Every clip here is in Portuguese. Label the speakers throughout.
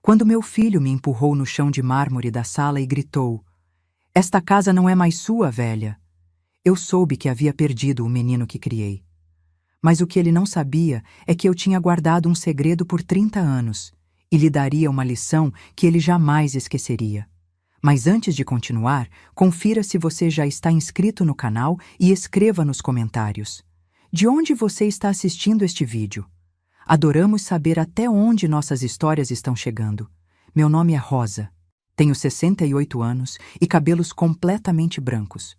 Speaker 1: quando meu filho me empurrou no chão de mármore da sala e gritou: "Esta casa não é mais sua, velha." Eu soube que havia perdido o menino que criei. Mas o que ele não sabia é que eu tinha guardado um segredo por 30 anos e lhe daria uma lição que ele jamais esqueceria. Mas antes de continuar, confira se você já está inscrito no canal e escreva nos comentários: de onde você está assistindo este vídeo? Adoramos saber até onde nossas histórias estão chegando. Meu nome é Rosa. Tenho 68 anos e cabelos completamente brancos.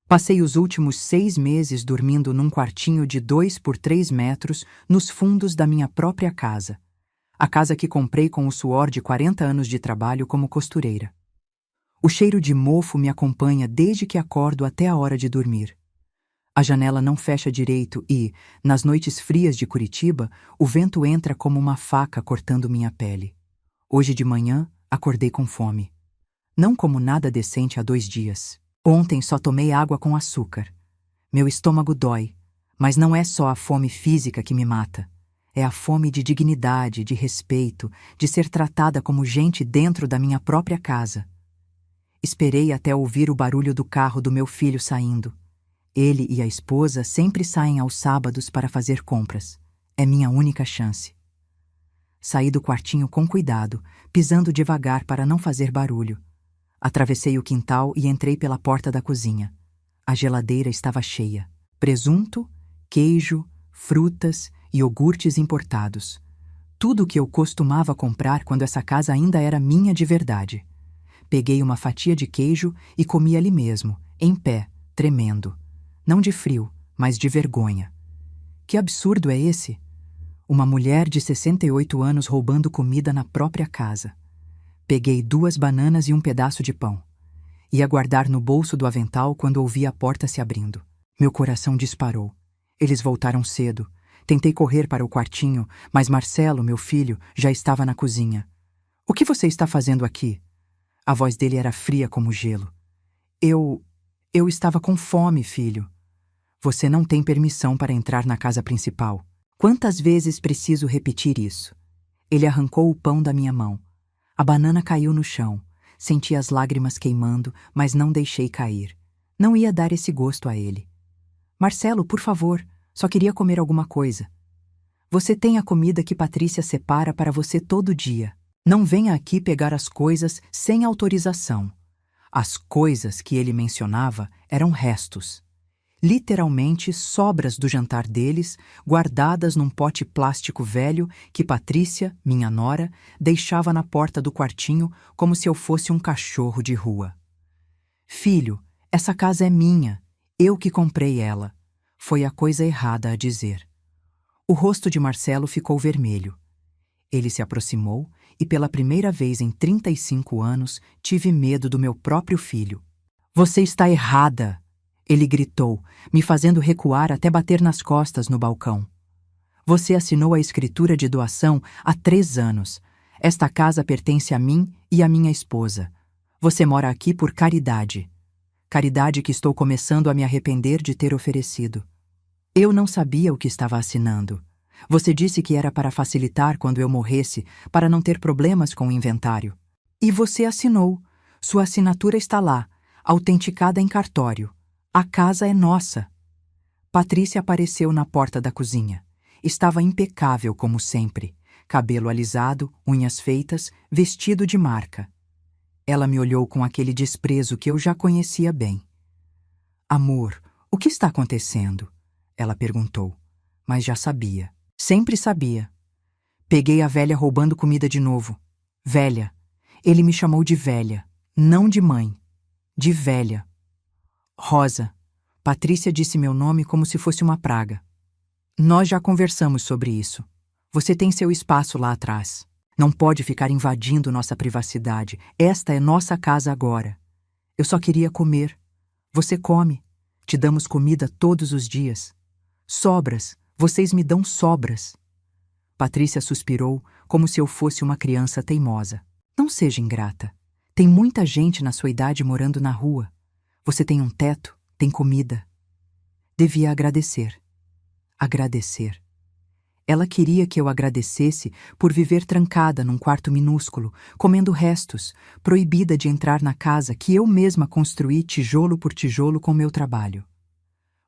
Speaker 1: Passei os últimos 6 meses dormindo num quartinho de 2 por 3 metros nos fundos da minha própria casa. A casa que comprei com o suor de 40 anos de trabalho como costureira. O cheiro de mofo me acompanha desde que acordo até a hora de dormir. A janela não fecha direito e, nas noites frias de Curitiba, o vento entra como uma faca cortando minha pele. Hoje de manhã, acordei com fome. Não como nada decente há 2 dias. Ontem só tomei água com açúcar. Meu estômago dói, mas não é só a fome física que me mata. É a fome de dignidade, de respeito, de ser tratada como gente dentro da minha própria casa. Esperei até ouvir o barulho do carro do meu filho saindo. Ele e a esposa sempre saem aos sábados para fazer compras. É minha única chance. Saí do quartinho com cuidado, pisando devagar para não fazer barulho. Atravessei o quintal e entrei pela porta da cozinha. A geladeira estava cheia. Presunto, queijo, frutas e iogurtes importados. Tudo o que eu costumava comprar quando essa casa ainda era minha de verdade. Peguei uma fatia de queijo e comi ali mesmo, em pé, tremendo. Não de frio, mas de vergonha. Que absurdo é esse? Uma mulher de 68 anos roubando comida na própria casa. Peguei 2 bananas e um pedaço de pão. Ia guardar no bolso do avental quando ouvi a porta se abrindo. Meu coração disparou. Eles voltaram cedo. Tentei correr para o quartinho, mas Marcelo, meu filho, já estava na cozinha. "O que você está fazendo aqui?" A voz dele era fria como gelo. Eu estava com fome, filho." "Você não tem permissão para entrar na casa principal." Quantas vezes preciso repetir isso? Ele arrancou o pão da minha mão. A banana caiu no chão. Senti as lágrimas queimando, mas não deixei cair. Não ia dar esse gosto a ele. "Marcelo, por favor, só queria comer alguma coisa." "Você tem a comida que Patrícia separa para você todo dia. Não venha aqui pegar as coisas sem autorização." As coisas que ele mencionava eram restos. Literalmente sobras do jantar deles, guardadas num pote plástico velho que Patrícia, minha nora, deixava na porta do quartinho como se eu fosse um cachorro de rua. "Filho, essa casa é minha. Eu que comprei ela." Foi a coisa errada a dizer. O rosto de Marcelo ficou vermelho. Ele se aproximou e pela primeira vez em 35 anos tive medo do meu próprio filho. "Você está errada!" Ele gritou, me fazendo recuar até bater nas costas no balcão. "Você assinou a escritura de doação há 3 anos. Esta casa pertence a mim e à minha esposa. Você mora aqui por caridade. Caridade que estou começando a me arrepender de ter oferecido. Eu não sabia o que estava assinando. Você disse que era para facilitar quando eu morresse, para não ter problemas com o inventário. E você assinou. Sua assinatura está lá, autenticada em cartório. A casa é nossa." Patrícia apareceu na porta da cozinha. Estava impecável como sempre. Cabelo alisado, unhas feitas, vestido de marca. Ela me olhou com aquele desprezo que eu já conhecia bem. "Amor, o que está acontecendo?" Ela perguntou. Mas já sabia. Sempre sabia. Peguei a velha roubando comida de novo. Velha. Ele me chamou de velha. Não de mãe. De velha. "Rosa." Patrícia disse meu nome como se fosse uma praga. "Nós já conversamos sobre isso. Você tem seu espaço lá atrás. Não pode ficar invadindo nossa privacidade. Esta é nossa casa agora. Eu só queria comer. Você come. Te damos comida todos os dias. Sobras. Vocês me dão sobras." Patrícia suspirou como se eu fosse uma criança teimosa. "Não seja ingrata. Tem muita gente na sua idade morando na rua. Você tem um teto, tem comida." Devia agradecer. Agradecer. Ela queria que eu agradecesse por viver trancada num quarto minúsculo, comendo restos, proibida de entrar na casa que eu mesma construí tijolo por tijolo com meu trabalho.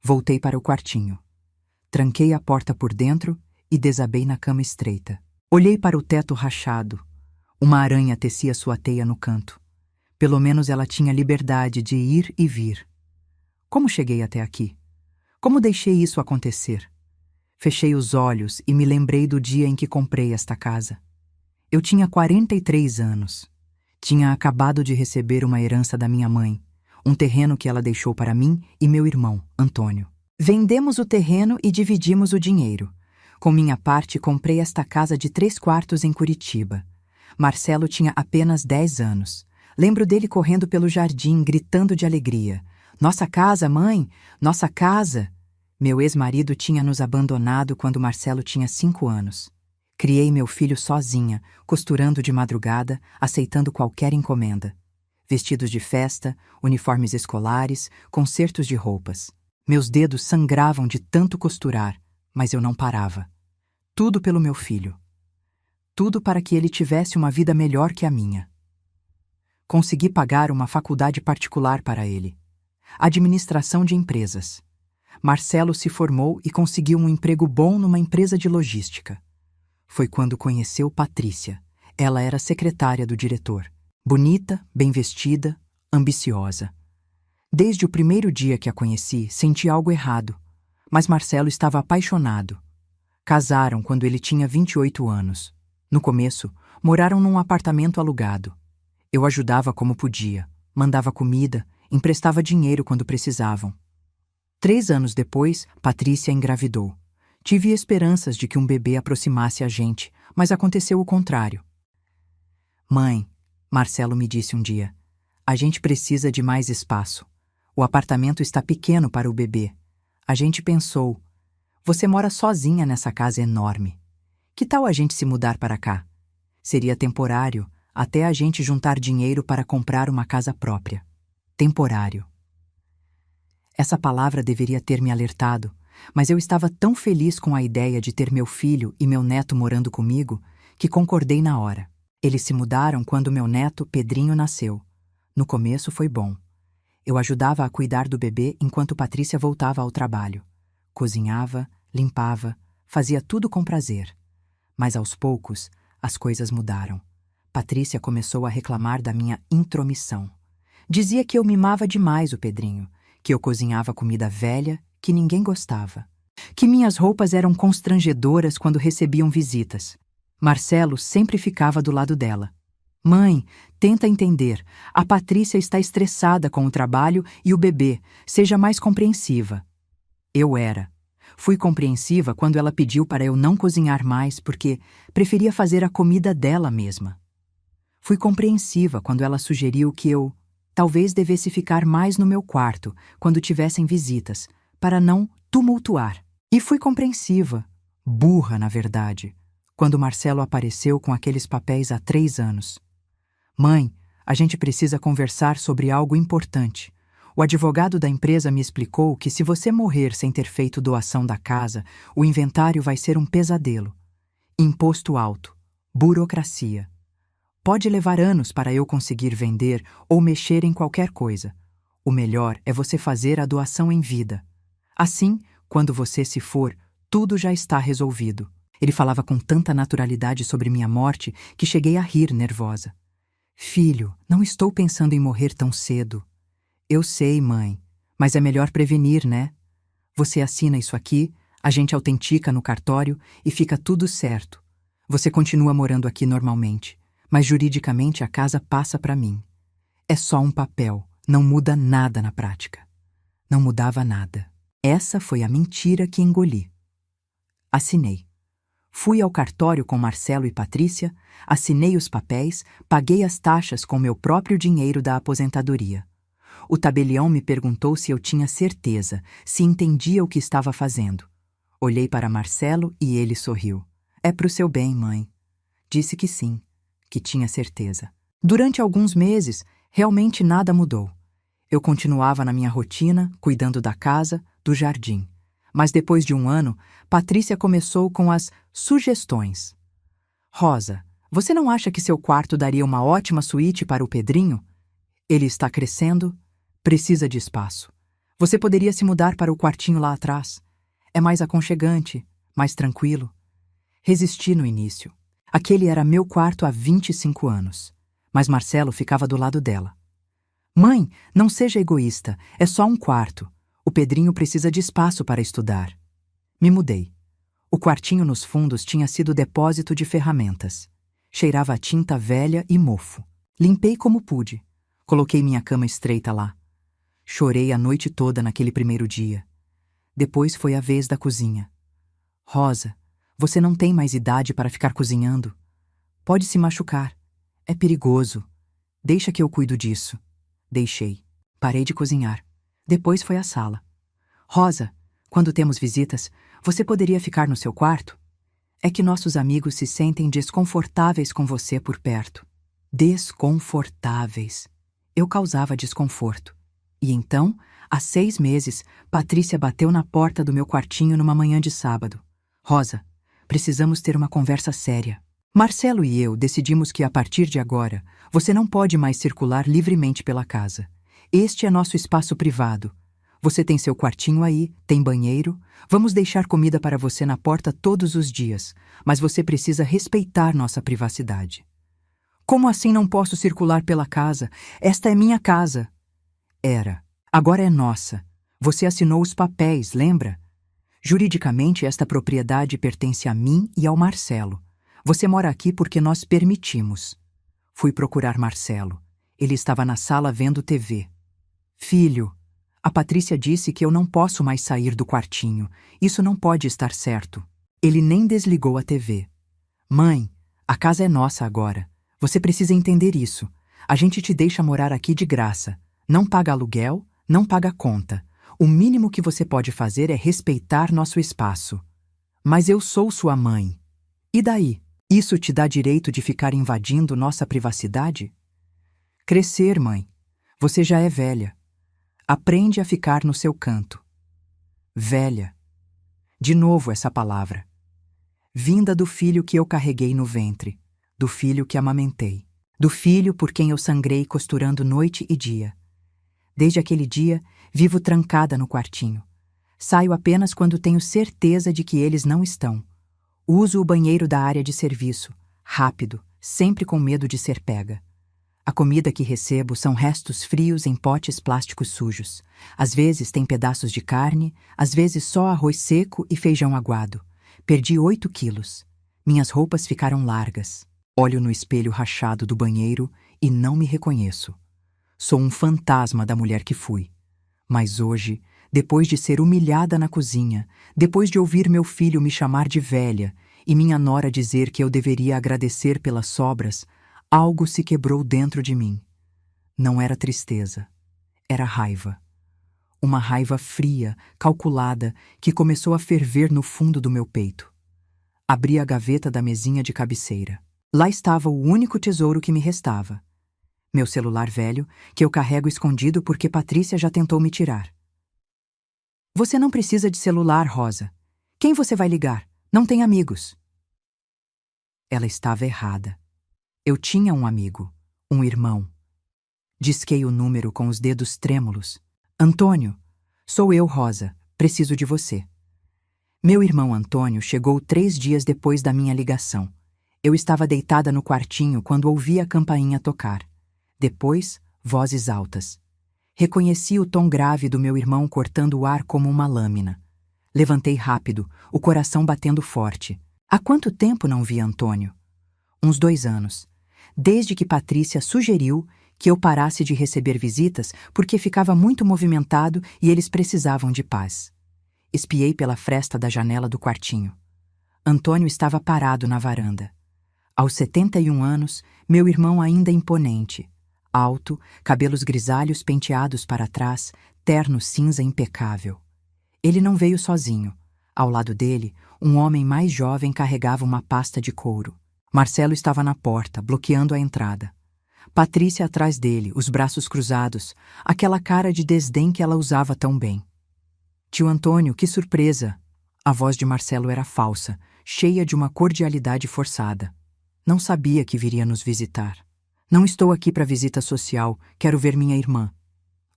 Speaker 1: Voltei para o quartinho. Tranquei a porta por dentro e desabei na cama estreita. Olhei para o teto rachado. Uma aranha tecia sua teia no canto. Pelo menos ela tinha liberdade de ir e vir. Como cheguei até aqui? Como deixei isso acontecer? Fechei os olhos e me lembrei do dia em que comprei esta casa. Eu tinha 43 anos. Tinha acabado de receber uma herança da minha mãe, um terreno que ela deixou para mim e meu irmão, Antônio. Vendemos o terreno e dividimos o dinheiro. Com minha parte, comprei esta casa de 3 quartos em Curitiba. Marcelo tinha apenas 10 anos. Lembro dele correndo pelo jardim, gritando de alegria. Nossa casa, mãe! Nossa casa! Meu ex-marido tinha nos abandonado quando Marcelo tinha 5 anos. Criei meu filho sozinha, costurando de madrugada, aceitando qualquer encomenda. Vestidos de festa, uniformes escolares, concertos de roupas. Meus dedos sangravam de tanto costurar, mas eu não parava. Tudo pelo meu filho. Tudo para que ele tivesse uma vida melhor que a minha. Consegui pagar uma faculdade particular para ele. Administração de empresas. Marcelo se formou e conseguiu um emprego bom numa empresa de logística. Foi quando conheceu Patrícia. Ela era secretária do diretor. Bonita, bem vestida, ambiciosa. Desde o primeiro dia que a conheci, senti algo errado. Mas Marcelo estava apaixonado. Casaram quando ele tinha 28 anos. No começo, moraram num apartamento alugado. Eu ajudava como podia, mandava comida, emprestava dinheiro quando precisavam. 3 anos depois, Patrícia engravidou. Tive esperanças de que um bebê aproximasse a gente, mas aconteceu o contrário. Mãe, Marcelo me disse um dia, a gente precisa de mais espaço. O apartamento está pequeno para o bebê. A gente pensou, você mora sozinha nessa casa enorme. Que tal a gente se mudar para cá? Seria temporário, até a gente juntar dinheiro para comprar uma casa própria. Temporário. Essa palavra deveria ter me alertado, mas eu estava tão feliz com a ideia de ter meu filho e meu neto morando comigo que concordei na hora. Eles se mudaram quando meu neto, Pedrinho, nasceu. No começo foi bom. Eu ajudava a cuidar do bebê enquanto Patrícia voltava ao trabalho. Cozinhava, limpava, fazia tudo com prazer. Mas aos poucos, as coisas mudaram. Patrícia começou a reclamar da minha intromissão. Dizia que eu mimava demais o Pedrinho, que eu cozinhava comida velha que ninguém gostava, que minhas roupas eram constrangedoras quando recebiam visitas. Marcelo sempre ficava do lado dela. Mãe, tenta entender. A Patrícia está estressada com o trabalho e o bebê. Seja mais compreensiva. Eu era. Fui compreensiva quando ela pediu para eu não cozinhar mais porque preferia fazer a comida dela mesma. Fui compreensiva quando ela sugeriu que eu talvez devesse ficar mais no meu quarto quando tivessem visitas, para não tumultuar. E fui compreensiva, burra na verdade, quando Marcelo apareceu com aqueles papéis há 3 anos. Mãe, a gente precisa conversar sobre algo importante. O advogado da empresa me explicou que se você morrer sem ter feito doação da casa, o inventário vai ser um pesadelo. Imposto alto, burocracia. Pode levar anos para eu conseguir vender ou mexer em qualquer coisa. O melhor é você fazer a doação em vida. Assim, quando você se for, tudo já está resolvido. Ele falava com tanta naturalidade sobre minha morte que cheguei a rir nervosa. Filho, não estou pensando em morrer tão cedo. Eu sei, mãe, mas é melhor prevenir, né? Você assina isso aqui, a gente autentica no cartório e fica tudo certo. Você continua morando aqui normalmente, mas juridicamente a casa passa para mim. É só um papel, não muda nada na prática. Não mudava nada. Essa foi a mentira que engoli. Assinei. Fui ao cartório com Marcelo e Patrícia, assinei os papéis, paguei as taxas com meu próprio dinheiro da aposentadoria. O tabelião me perguntou se eu tinha certeza, se entendia o que estava fazendo. Olhei para Marcelo e ele sorriu. É pro seu bem, mãe. Disse que sim, que tinha certeza. Durante alguns meses, realmente nada mudou. Eu continuava na minha rotina, cuidando da casa, do jardim. Mas depois de um ano, Patrícia começou com as sugestões. Rosa, você não acha que seu quarto daria uma ótima suíte para o Pedrinho? Ele está crescendo, precisa de espaço. Você poderia se mudar para o quartinho lá atrás. É mais aconchegante, mais tranquilo. Resisti no início. Aquele era meu quarto há 25 anos. Mas Marcelo ficava do lado dela. Mãe, não seja egoísta, é só um quarto. O Pedrinho precisa de espaço para estudar. Me mudei. O quartinho nos fundos tinha sido depósito de ferramentas. Cheirava a tinta velha e mofo. Limpei como pude. Coloquei minha cama estreita lá. Chorei a noite toda naquele primeiro dia. Depois foi a vez da cozinha. Rosa, você não tem mais idade para ficar cozinhando. Pode se machucar. É perigoso. Deixa que eu cuido disso. Deixei. Parei de cozinhar. Depois foi à sala. Rosa, quando temos visitas, você poderia ficar no seu quarto? É que nossos amigos se sentem desconfortáveis com você por perto. Desconfortáveis. Eu causava desconforto. E então, há 6 meses, Patrícia bateu na porta do meu quartinho numa manhã de sábado. Rosa, precisamos ter uma conversa séria. Marcelo e eu decidimos que a partir de agora, você não pode mais circular livremente pela casa. Este é nosso espaço privado. Você tem seu quartinho aí, tem banheiro. Vamos deixar comida para você na porta todos os dias, mas você precisa respeitar nossa privacidade. Como assim não posso circular pela casa? Esta é minha casa. Era. Agora é nossa. Você assinou os papéis, lembra? Juridicamente, esta propriedade pertence a mim e ao Marcelo. Você mora aqui porque nós permitimos. Fui procurar Marcelo. Ele estava na sala vendo TV. Filho, a Patrícia disse que eu não posso mais sair do quartinho. Isso não pode estar certo. Ele nem desligou a TV. Mãe, a casa é nossa agora. Você precisa entender isso. A gente te deixa morar aqui de graça. Não paga aluguel, não paga conta. O mínimo que você pode fazer é respeitar nosso espaço. Mas eu sou sua mãe. E daí? Isso te dá direito de ficar invadindo nossa privacidade? Crescer, mãe. Você já é velha. Aprende a ficar no seu canto. Velha. De novo essa palavra. Vinda do filho que eu carreguei no ventre, do filho que amamentei, do filho por quem eu sangrei costurando noite e dia. Desde aquele dia, vivo trancada no quartinho. Saio apenas quando tenho certeza de que eles não estão. Uso o banheiro da área de serviço, rápido, sempre com medo de ser pega. A comida que recebo são restos frios em potes plásticos sujos. Às vezes tem pedaços de carne, às vezes só arroz seco e feijão aguado. Perdi 8 quilos. Minhas roupas ficaram largas. Olho no espelho rachado do banheiro e não me reconheço. Sou um fantasma da mulher que fui. Mas hoje, depois de ser humilhada na cozinha, depois de ouvir meu filho me chamar de velha e minha nora dizer que eu deveria agradecer pelas sobras, algo se quebrou dentro de mim. Não era tristeza, era raiva. Uma raiva fria, calculada, que começou a ferver no fundo do meu peito. Abri a gaveta da mesinha de cabeceira. Lá estava o único tesouro que me restava. Meu celular velho, que eu carrego escondido porque Patrícia já tentou me tirar. Você não precisa de celular, Rosa. Quem você vai ligar? Não tem amigos. Ela estava errada. Eu tinha um amigo, um irmão. Disquei o número com os dedos trêmulos. Antônio, sou eu, Rosa. Preciso de você. Meu irmão Antônio chegou 3 dias depois da minha ligação. Eu estava deitada no quartinho quando ouvi a campainha tocar. Depois, vozes altas. Reconheci o tom grave do meu irmão cortando o ar como uma lâmina. Levantei rápido, o coração batendo forte. Há quanto tempo não via Antônio? Uns 2 anos. Desde que Patrícia sugeriu que eu parasse de receber visitas porque ficava muito movimentado e eles precisavam de paz. Espiei pela fresta da janela do quartinho. Antônio estava parado na varanda. Aos 71 anos, meu irmão ainda imponente. Alto, cabelos grisalhos penteados para trás, terno cinza impecável. Ele não veio sozinho. Ao lado dele, um homem mais jovem carregava uma pasta de couro. Marcelo estava na porta, bloqueando a entrada. Patrícia atrás dele, os braços cruzados, aquela cara de desdém que ela usava tão bem. Tio Antônio, que surpresa! A voz de Marcelo era falsa, cheia de uma cordialidade forçada. Não sabia que viria nos visitar. Não estou aqui para visita social, quero ver minha irmã.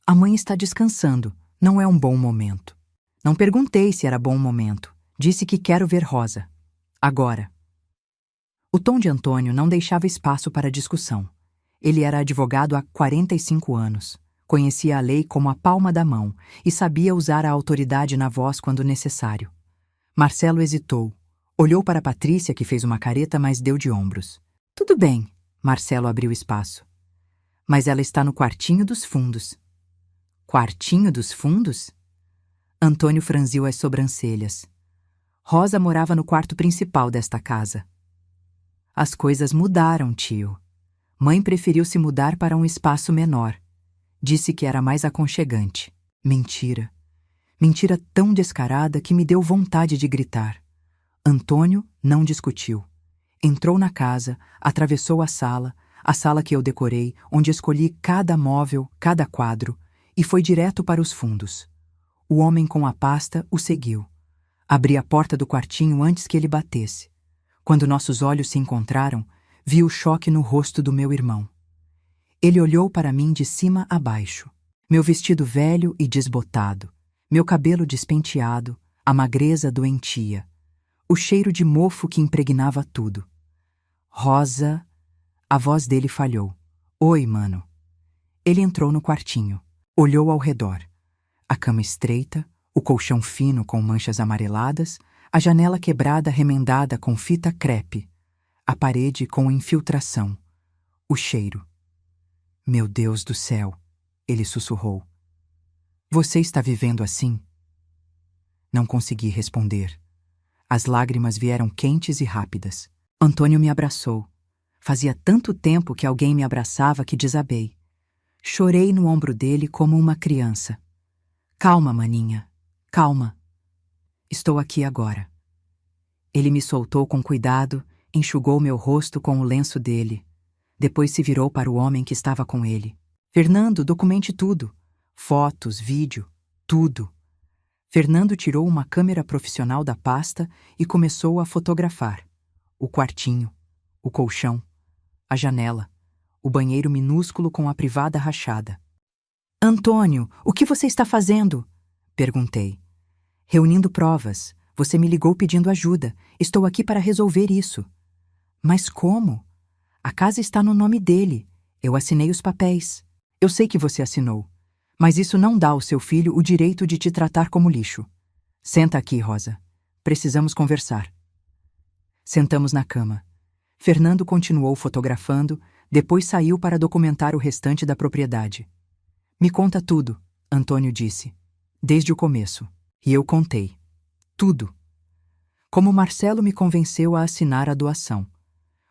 Speaker 1: A mãe está descansando, não é um bom momento. Não perguntei se era bom momento. Disse que quero ver Rosa. Agora. O tom de Antônio não deixava espaço para discussão. Ele era advogado há 45 anos. Conhecia a lei como a palma da mão e sabia usar a autoridade na voz quando necessário. Marcelo hesitou. Olhou para Patrícia, que fez uma careta, mas deu de ombros. Tudo bem, Marcelo abriu espaço. Mas ela está no quartinho dos fundos. Quartinho dos fundos? Antônio franziu as sobrancelhas. Rosa morava no quarto principal desta casa. As coisas mudaram, tio. Mãe preferiu se mudar para um espaço menor. Disse que era mais aconchegante. Mentira. Mentira tão descarada que me deu vontade de gritar. Antônio não discutiu. Entrou na casa, atravessou a sala que eu decorei, onde escolhi cada móvel, cada quadro, e foi direto para os fundos. O homem com a pasta o seguiu. Abri a porta do quartinho antes que ele batesse. Quando nossos olhos se encontraram, vi o choque no rosto do meu irmão. Ele olhou para mim de cima a baixo. Meu vestido velho e desbotado, meu cabelo despenteado, a magreza doentia, o cheiro de mofo que impregnava tudo. Rosa... A voz dele falhou. Oi, mano. Ele entrou no quartinho. Olhou ao redor. A cama estreita, o colchão fino com manchas amareladas, a janela quebrada remendada com fita crepe, a parede com infiltração, o cheiro. Meu Deus do céu, ele sussurrou. Você está vivendo assim? Não consegui responder. As lágrimas vieram quentes e rápidas. Antônio me abraçou. Fazia tanto tempo que alguém me abraçava que desabei. Chorei no ombro dele como uma criança. Calma, maninha, calma. Estou aqui agora. Ele me soltou com cuidado, enxugou meu rosto com o lenço dele. Depois se virou para o homem que estava com ele. Fernando, documente tudo. Fotos, vídeo, tudo. Fernando tirou uma câmera profissional da pasta e começou a fotografar. O quartinho, o colchão, a janela, o banheiro minúsculo com a privada rachada. Antônio, o que você está fazendo? Perguntei. Reunindo provas. Você me ligou pedindo ajuda. Estou aqui para resolver isso. Mas como? A casa está no nome dele. Eu assinei os papéis. Eu sei que você assinou. Mas isso não dá ao seu filho o direito de te tratar como lixo. Senta aqui, Rosa. Precisamos conversar. Sentamos na cama. Fernando continuou fotografando, depois saiu para documentar o restante da propriedade. Me conta tudo, Antônio disse. Desde o começo. E eu contei. Tudo. Como Marcelo me convenceu a assinar a doação.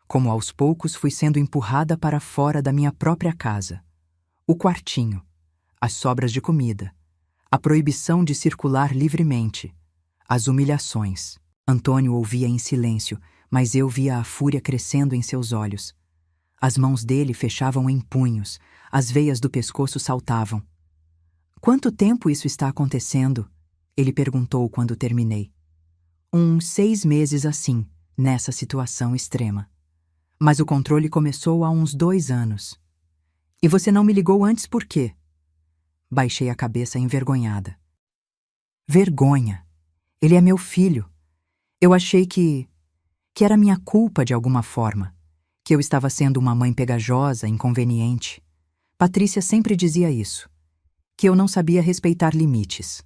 Speaker 1: Como aos poucos fui sendo empurrada para fora da minha própria casa. O quartinho. As sobras de comida. A proibição de circular livremente. As humilhações. Antônio ouvia em silêncio, mas eu via a fúria crescendo em seus olhos. As mãos dele fechavam em punhos, as veias do pescoço saltavam. Quanto tempo isso está acontecendo? Ele perguntou quando terminei. Uns 6 meses assim, nessa situação extrema. Mas o controle começou há uns 2 anos. E você não me ligou antes por quê? Baixei a cabeça envergonhada. Vergonha. Ele é meu filho. Eu achei que era minha culpa de alguma forma, que eu estava sendo uma mãe pegajosa, inconveniente. Patrícia sempre dizia isso, que eu não sabia respeitar limites.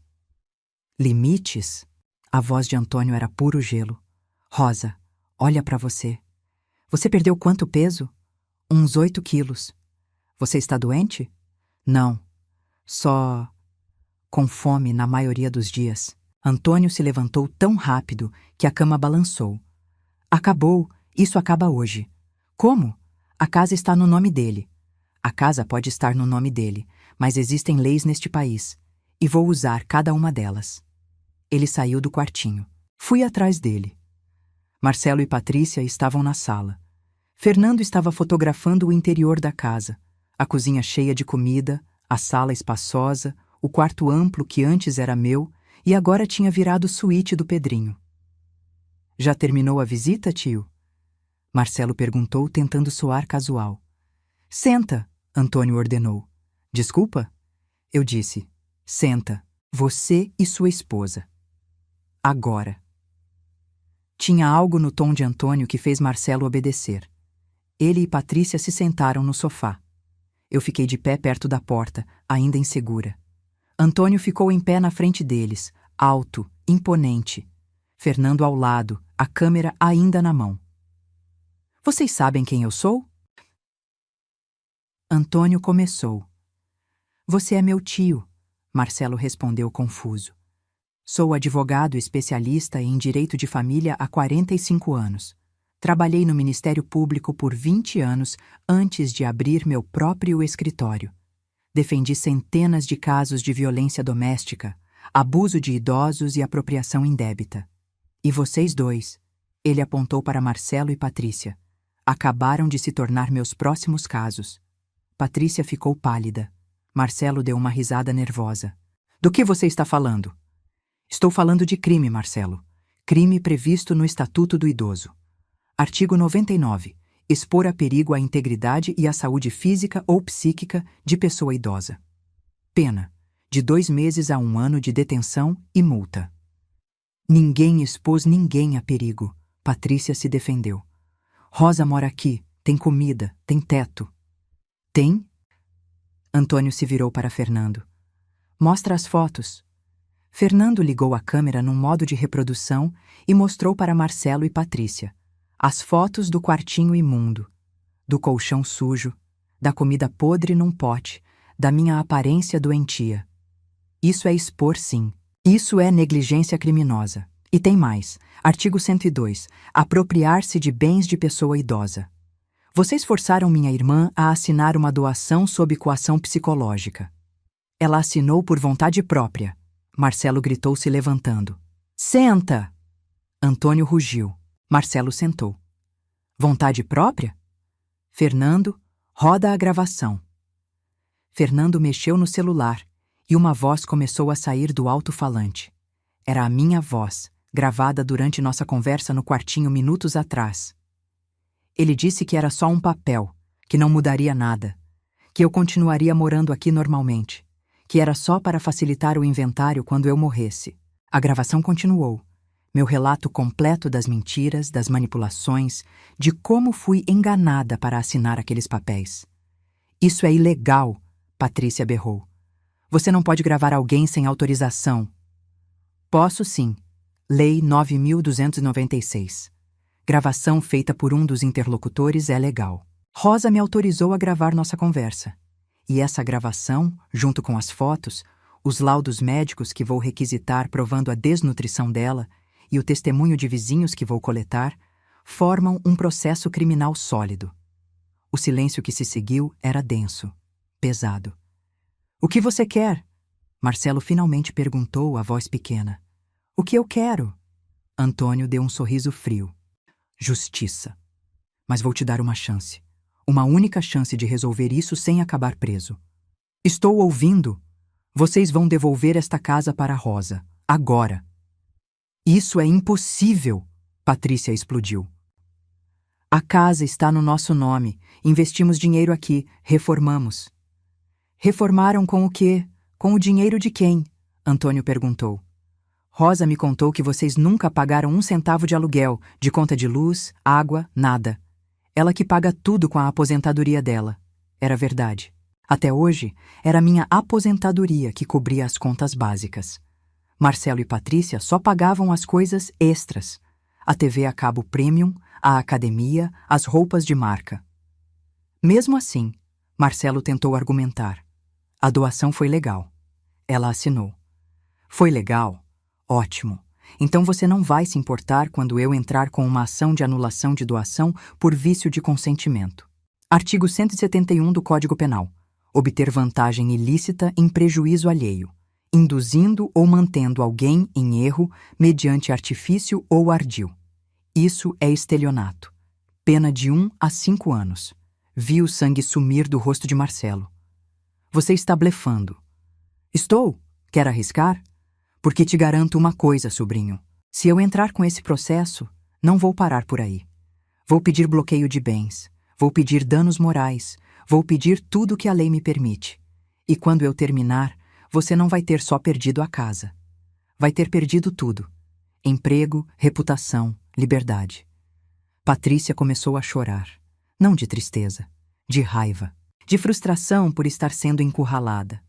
Speaker 1: Limites? A voz de Antônio era puro gelo. Rosa, olha para você. Você perdeu quanto peso? Uns 8 quilos. Você está doente? Não. Só com fome na maioria dos dias. Antônio se levantou tão rápido que a cama balançou. Acabou, isso acaba hoje. Como? A casa está no nome dele. A casa pode estar no nome dele, mas existem leis neste país, e vou usar cada uma delas. Ele saiu do quartinho. Fui atrás dele. Marcelo e Patrícia estavam na sala. Fernando estava fotografando o interior da casa, a cozinha cheia de comida, a sala espaçosa, o quarto amplo que antes era meu e agora tinha virado suíte do Pedrinho. Já terminou a visita, tio? Marcelo perguntou, tentando soar casual. Senta, Antônio ordenou. Desculpa? Eu disse. Senta, você e sua esposa. Agora. Tinha algo no tom de Antônio que fez Marcelo obedecer. Ele e Patrícia se sentaram no sofá. Eu fiquei de pé perto da porta, ainda insegura. Antônio ficou em pé na frente deles, alto, imponente. Fernando ao lado, a câmera ainda na mão. Vocês sabem quem eu sou? Antônio começou. Você é meu tio, Marcelo respondeu confuso. Sou advogado especialista em direito de família há 45 anos. Trabalhei no Ministério Público por 20 anos antes de abrir meu próprio escritório. Defendi centenas de casos de violência doméstica, abuso de idosos e apropriação indébita. E vocês dois, ele apontou para Marcelo e Patrícia, acabaram de se tornar meus próximos casos. Patrícia ficou pálida. Marcelo deu uma risada nervosa. Do que você está falando? Estou falando de crime, Marcelo. Crime previsto no Estatuto do Idoso. Artigo 99. Expor a perigo a integridade e a saúde física ou psíquica de pessoa idosa. Pena: de 2 meses a 1 ano de detenção e multa. Ninguém expôs ninguém a perigo. Patrícia se defendeu. Rosa mora aqui, tem comida, tem teto. Tem? Antônio se virou para Fernando. Mostra as fotos. Fernando ligou a câmera num modo de reprodução e mostrou para Marcelo e Patrícia as fotos do quartinho imundo, do colchão sujo, da comida podre num pote, da minha aparência doentia. Isso é expor, sim. Isso é negligência criminosa. E tem mais. Artigo 102. Apropriar-se de bens de pessoa idosa. Vocês forçaram minha irmã a assinar uma doação sob coação psicológica. Ela assinou por vontade própria. Marcelo gritou se levantando. Senta! Antônio rugiu. Marcelo sentou. Vontade própria? Fernando, roda a gravação. Fernando mexeu no celular e uma voz começou a sair do alto-falante. Era a minha voz, gravada durante nossa conversa no quartinho minutos atrás. Ele disse que era só um papel, que não mudaria nada, que eu continuaria morando aqui normalmente, que era só para facilitar o inventário quando eu morresse. A gravação continuou. Meu relato completo das mentiras, das manipulações, de como fui enganada para assinar aqueles papéis. Isso é ilegal, Patrícia berrou. Você não pode gravar alguém sem autorização. Posso sim. Lei 9.296. Gravação feita por um dos interlocutores é legal. Rosa me autorizou a gravar nossa conversa. E essa gravação, junto com as fotos, os laudos médicos que vou requisitar provando a desnutrição dela e o testemunho de vizinhos que vou coletar, formam um processo criminal sólido. O silêncio que se seguiu era denso, pesado. O que você quer? Marcelo finalmente perguntou a voz pequena. O que eu quero? Antônio deu um sorriso frio. Justiça. Mas vou te dar uma chance. Uma única chance de resolver isso sem acabar preso. Estou ouvindo. Vocês vão devolver esta casa para Rosa. Agora. Isso é impossível, Patrícia explodiu. A casa está no nosso nome. Investimos dinheiro aqui. Reformamos. Reformaram com o quê? Com o dinheiro de quem? Antônio perguntou. Rosa me contou que vocês nunca pagaram 1 centavo de aluguel, de conta de luz, água, nada. Ela que paga tudo com a aposentadoria dela. Era verdade. Até hoje, era minha aposentadoria que cobria as contas básicas. Marcelo e Patrícia só pagavam as coisas extras. A TV a cabo premium, a academia, as roupas de marca. Mesmo assim, Marcelo tentou argumentar. A doação foi legal. Ela assinou. Foi legal? Ótimo. Então você não vai se importar quando eu entrar com uma ação de anulação de doação por vício de consentimento. Artigo 171 do Código Penal. Obter vantagem ilícita em prejuízo alheio, induzindo ou mantendo alguém em erro mediante artifício ou ardil. Isso é estelionato. Pena de 1 a 5 anos. Vi o sangue sumir do rosto de Marcelo. Você está blefando. Estou? Quer arriscar? Porque te garanto uma coisa, sobrinho. Se eu entrar com esse processo, não vou parar por aí. Vou pedir bloqueio de bens, vou pedir danos morais, vou pedir tudo que a lei me permite. E quando eu terminar, você não vai ter só perdido a casa. Vai ter perdido tudo. Emprego, reputação, liberdade. Patrícia começou a chorar. Não de tristeza, de raiva, de frustração por estar sendo encurralada.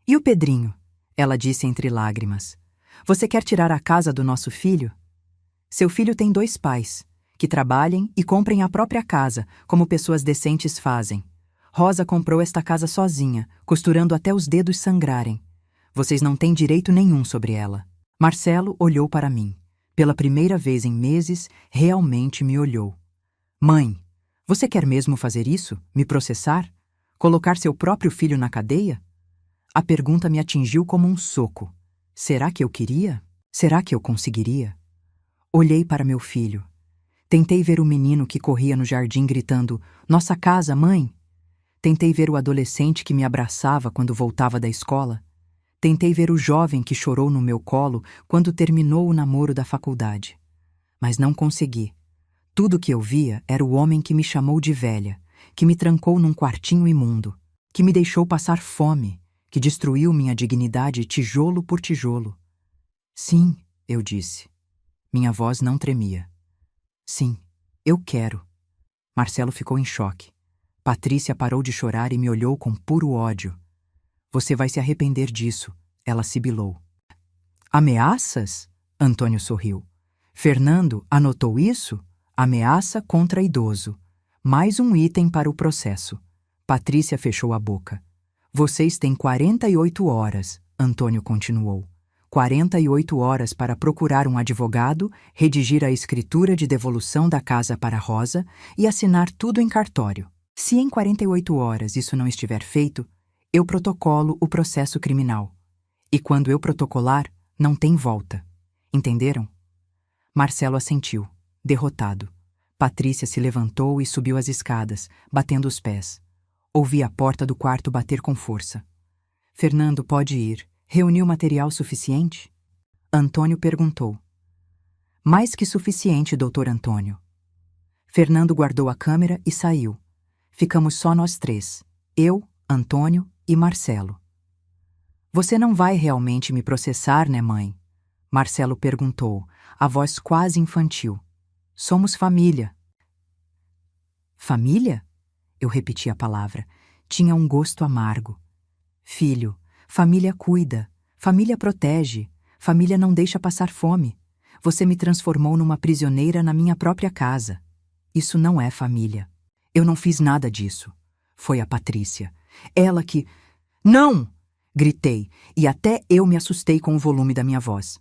Speaker 1: E o Pedrinho? Ela disse entre lágrimas. Você quer tirar a casa do nosso filho? Seu filho tem 2 pais, que trabalhem e comprem a própria casa, como pessoas decentes fazem. Rosa comprou esta casa sozinha, costurando até os dedos sangrarem. Vocês não têm direito nenhum sobre ela. Marcelo olhou para mim. Pela primeira vez em meses, realmente me olhou. Mãe, você quer mesmo fazer isso? Me processar? Colocar seu próprio filho na cadeia? A pergunta me atingiu como um soco. Será que eu queria? Será que eu conseguiria? Olhei para meu filho. Tentei ver o menino que corria no jardim gritando: "Nossa casa, mãe!" Tentei ver o adolescente que me abraçava quando voltava da escola. Tentei ver o jovem que chorou no meu colo quando terminou o namoro da faculdade. Mas não consegui. Tudo que eu via era o homem que me chamou de velha, que me trancou num quartinho imundo, que me deixou passar fome, que destruiu minha dignidade tijolo por tijolo. Sim, eu disse. Minha voz não tremia. Sim, eu quero. Marcelo ficou em choque. Patrícia parou de chorar e me olhou com puro ódio. Você vai se arrepender disso, ela sibilou. Ameaças? Antônio sorriu. Fernando anotou isso? Ameaça contra idoso. Mais um item para o processo. Patrícia fechou a boca. Vocês têm 48 horas, Antônio continuou. 48 horas para procurar um advogado, redigir a escritura de devolução da casa para Rosa e assinar tudo em cartório. Se em 48 horas isso não estiver feito, eu protocolo o processo criminal. E quando eu protocolar, não tem volta. Entenderam? Marcelo assentiu, derrotado. Patrícia se levantou e subiu as escadas, batendo os pés. Ouvi a porta do quarto bater com força. Fernando pode ir. Reuniu material suficiente? Antônio perguntou. Mais que suficiente, doutor Antônio. Fernando guardou a câmera e saiu. Ficamos só nós 3. Eu, Antônio e Marcelo. Você não vai realmente me processar, né, mãe? Marcelo perguntou, a voz quase infantil. Somos família. Família? Eu repeti a palavra. Tinha um gosto amargo. Filho, família cuida, família protege, família não deixa passar fome. Você me transformou numa prisioneira na minha própria casa. Isso não é família. Eu não fiz nada disso. Foi a Patrícia. Ela que... Não! Gritei, e até eu me assustei com o volume da minha voz.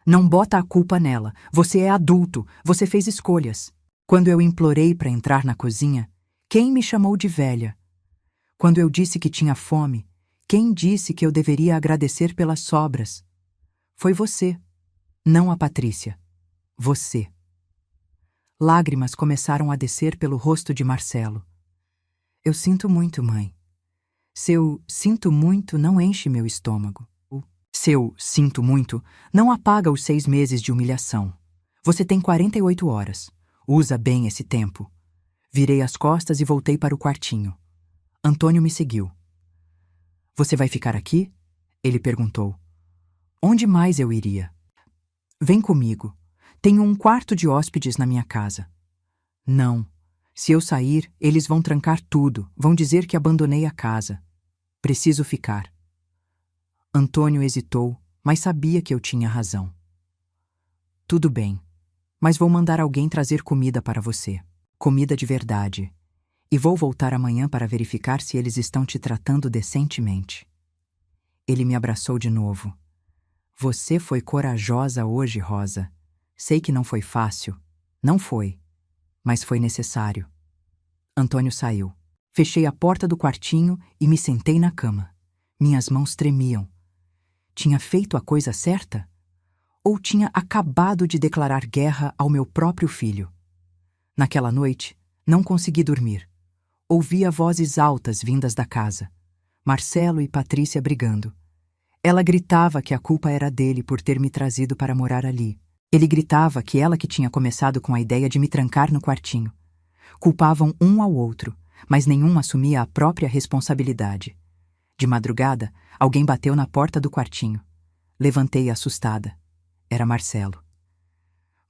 Speaker 1: Não bota a culpa nela. Você é adulto, você fez escolhas. Quando eu implorei para entrar na cozinha, quem me chamou de velha? Quando eu disse que tinha fome, quem disse que eu deveria agradecer pelas sobras? Foi você, não a Patrícia. Você. Lágrimas começaram a descer pelo rosto de Marcelo. Eu sinto muito, mãe. Seu sinto muito não enche meu estômago. Seu sinto muito não apaga os 6 meses de humilhação. Você tem 48 horas. Usa bem esse tempo. Virei as costas e voltei para o quartinho. Antônio me seguiu. Você vai ficar aqui? Ele perguntou. Onde mais eu iria? Vem comigo. Tenho um quarto de hóspedes na minha casa. Não. Se eu sair, eles vão trancar tudo, vão dizer que abandonei a casa. Preciso ficar. Antônio hesitou, mas sabia que eu tinha razão. Tudo bem, mas vou mandar alguém trazer comida para você. Comida de verdade. E vou voltar amanhã para verificar se eles estão te tratando decentemente. Ele me abraçou de novo. Você foi corajosa hoje, Rosa. Sei que não foi fácil. Não foi. Mas foi necessário. Antônio saiu. Fechei a porta do quartinho e me sentei na cama. Minhas mãos tremiam. Tinha feito a coisa certa? Ou tinha acabado de declarar guerra ao meu próprio filho? Naquela noite, não consegui dormir. Ouvia vozes altas vindas da casa. Marcelo e Patrícia brigando. Ela gritava que a culpa era dele por ter me trazido para morar ali. Ele gritava que ela que tinha começado com a ideia de me trancar no quartinho. Culpavam um ao outro, mas nenhum assumia a própria responsabilidade. De madrugada, alguém bateu na porta do quartinho. Levantei assustada. Era Marcelo.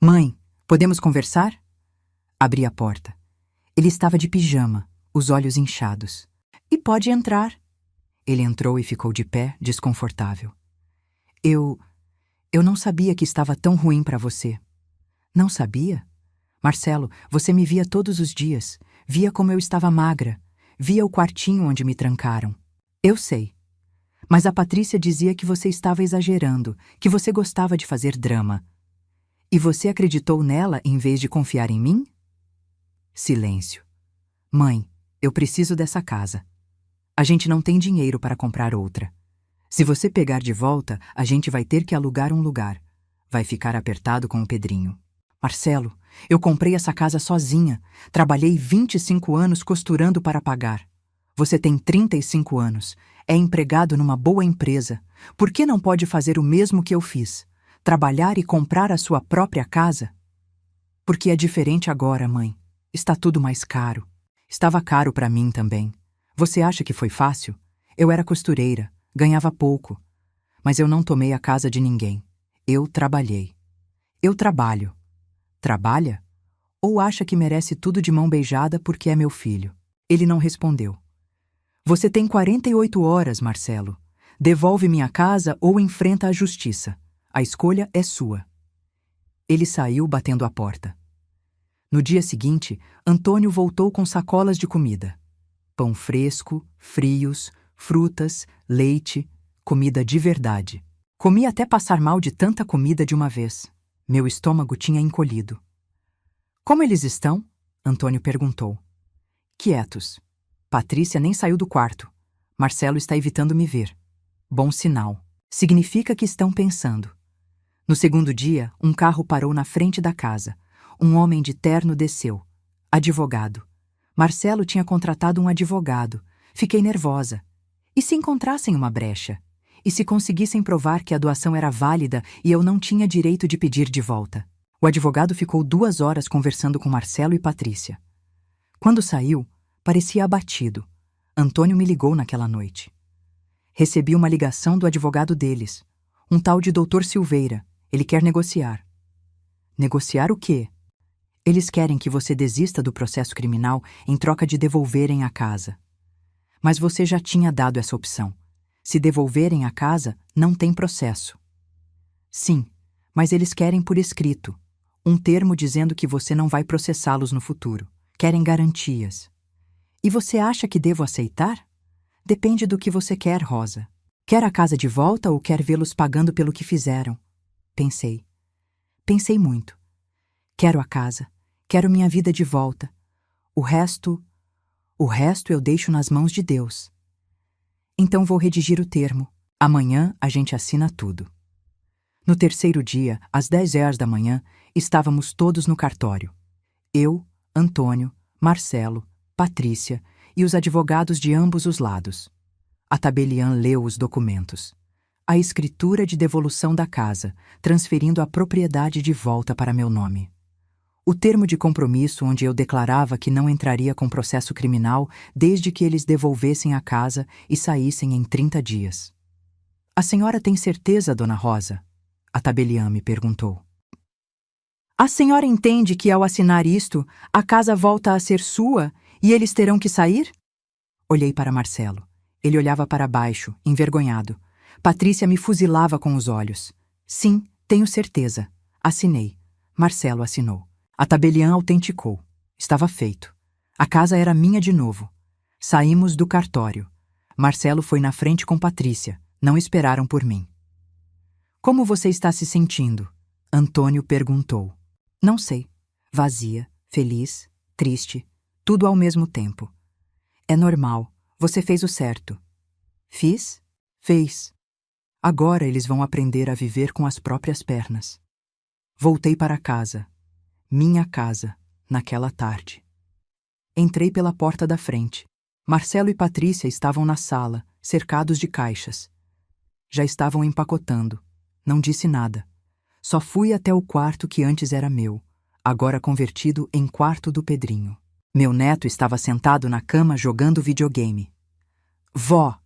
Speaker 1: Mãe, podemos conversar? Abri a porta. Ele estava de pijama, os olhos inchados. E pode entrar. Ele entrou e ficou de pé, desconfortável. Eu não sabia que estava tão ruim para você. Não sabia? Marcelo, você me via todos os dias. Via como eu estava magra. Via o quartinho onde me trancaram. Eu sei. Mas a Patrícia dizia que você estava exagerando, que você gostava de fazer drama. E você acreditou nela em vez de confiar em mim? Silêncio. Mãe, eu preciso dessa casa. A gente não tem dinheiro para comprar outra. Se você pegar de volta, a gente vai ter que alugar um lugar. Vai ficar apertado com o Pedrinho. Marcelo, eu comprei essa casa sozinha. Trabalhei 25 anos costurando para pagar. Você tem 35 anos. É empregado numa boa empresa. Por que não pode fazer o mesmo que eu fiz? Trabalhar e comprar a sua própria casa? Porque é diferente agora, mãe. Está tudo mais caro. Estava caro para mim também. Você acha que foi fácil? Eu era costureira, ganhava pouco. Mas eu não tomei a casa de ninguém. Eu trabalhei. Eu trabalho. Trabalha? Ou acha que merece tudo de mão beijada porque é meu filho? Ele não respondeu. Você tem 48 horas, Marcelo. Devolve minha casa ou enfrenta a justiça. A escolha é sua. Ele saiu batendo a porta. No dia seguinte, Antônio voltou com sacolas de comida. Pão fresco, frios, frutas, leite, comida de verdade. Comi até passar mal de tanta comida de uma vez. Meu estômago tinha encolhido. Como eles estão? Antônio perguntou. Quietos. Patrícia nem saiu do quarto. Marcelo está evitando me ver. Bom sinal. Significa que estão pensando. No segundo dia, um carro parou na frente da casa. Um homem de terno desceu. Advogado. Marcelo tinha contratado um advogado. Fiquei nervosa. E se encontrassem uma brecha? E se conseguissem provar que a doação era válida e eu não tinha direito de pedir de volta? O advogado ficou 2 horas conversando com Marcelo e Patrícia. Quando saiu, parecia abatido. Antônio me ligou naquela noite. Recebi uma ligação do advogado deles. Um tal de Dr. Silveira. Ele quer negociar. Negociar o quê? Eles querem que você desista do processo criminal em troca de devolverem a casa. Mas você já tinha dado essa opção. Se devolverem a casa, não tem processo. Sim, mas eles querem por escrito. Um termo dizendo que você não vai processá-los no futuro. Querem garantias. E você acha que devo aceitar? Depende do que você quer, Rosa. Quer a casa de volta ou quer vê-los pagando pelo que fizeram? Pensei. Pensei muito. Quero a casa. Quero minha vida de volta. O resto eu deixo nas mãos de Deus. Então vou redigir o termo. Amanhã a gente assina tudo. No terceiro dia, às 10 horas da manhã, estávamos todos no cartório. Eu, Antônio, Marcelo, Patrícia e os advogados de ambos os lados. A tabeliã leu os documentos. A escritura de devolução da casa, transferindo a propriedade de volta para meu nome. O termo de compromisso onde eu declarava que não entraria com processo criminal desde que eles devolvessem a casa e saíssem em 30 dias. A senhora tem certeza, dona Rosa? A tabeliã me perguntou. A senhora entende que ao assinar isto, a casa volta a ser sua e eles terão que sair? Olhei para Marcelo. Ele olhava para baixo, envergonhado. Patrícia me fuzilava com os olhos. Sim, tenho certeza. Assinei. Marcelo assinou. A tabeliã autenticou. Estava feito. A casa era minha de novo. Saímos do cartório. Marcelo foi na frente com Patrícia. Não esperaram por mim. Como você está se sentindo? Antônio perguntou. Não sei. Vazia, feliz, triste, tudo ao mesmo tempo. É normal. Você fez o certo. Fiz? Fez. Agora eles vão aprender a viver com as próprias pernas. Voltei para casa. Minha casa, naquela tarde. Entrei pela porta da frente. Marcelo e Patrícia estavam na sala, cercados de caixas. Já estavam empacotando. Não disse nada. Só fui até o quarto que antes era meu, agora convertido em quarto do Pedrinho. Meu neto estava sentado na cama jogando videogame. Vó!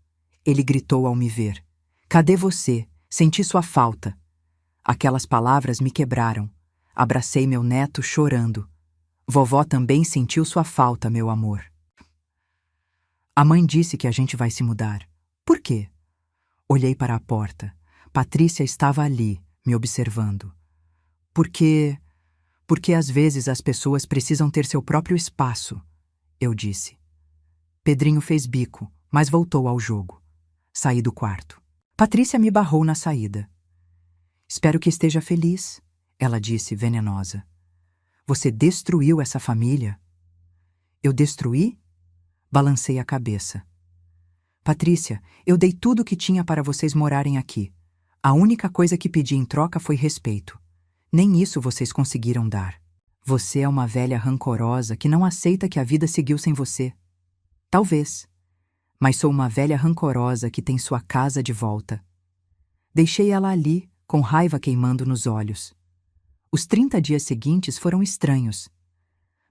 Speaker 1: Ele gritou ao me ver. Cadê você? Senti sua falta. Aquelas palavras me quebraram. Abracei meu neto chorando. Vovó também sentiu sua falta, meu amor. A mãe disse que a gente vai se mudar. Por quê? Olhei para a porta. Patrícia estava ali, me observando. Porque às vezes as pessoas precisam ter seu próprio espaço, eu disse. Pedrinho fez bico, mas voltou ao jogo. Saí do quarto. Patrícia me barrou na saída. Espero que esteja feliz, ela disse, venenosa. Você destruiu essa família? Eu destruí? Balancei a cabeça. Patrícia, eu dei tudo o que tinha para vocês morarem aqui. A única coisa que pedi em troca foi respeito. Nem isso vocês conseguiram dar. Você é uma velha rancorosa que não aceita que a vida seguiu sem você. Talvez. Mas sou uma velha rancorosa que tem sua casa de volta. Deixei ela ali, com raiva queimando nos olhos. Os 30 dias seguintes foram estranhos.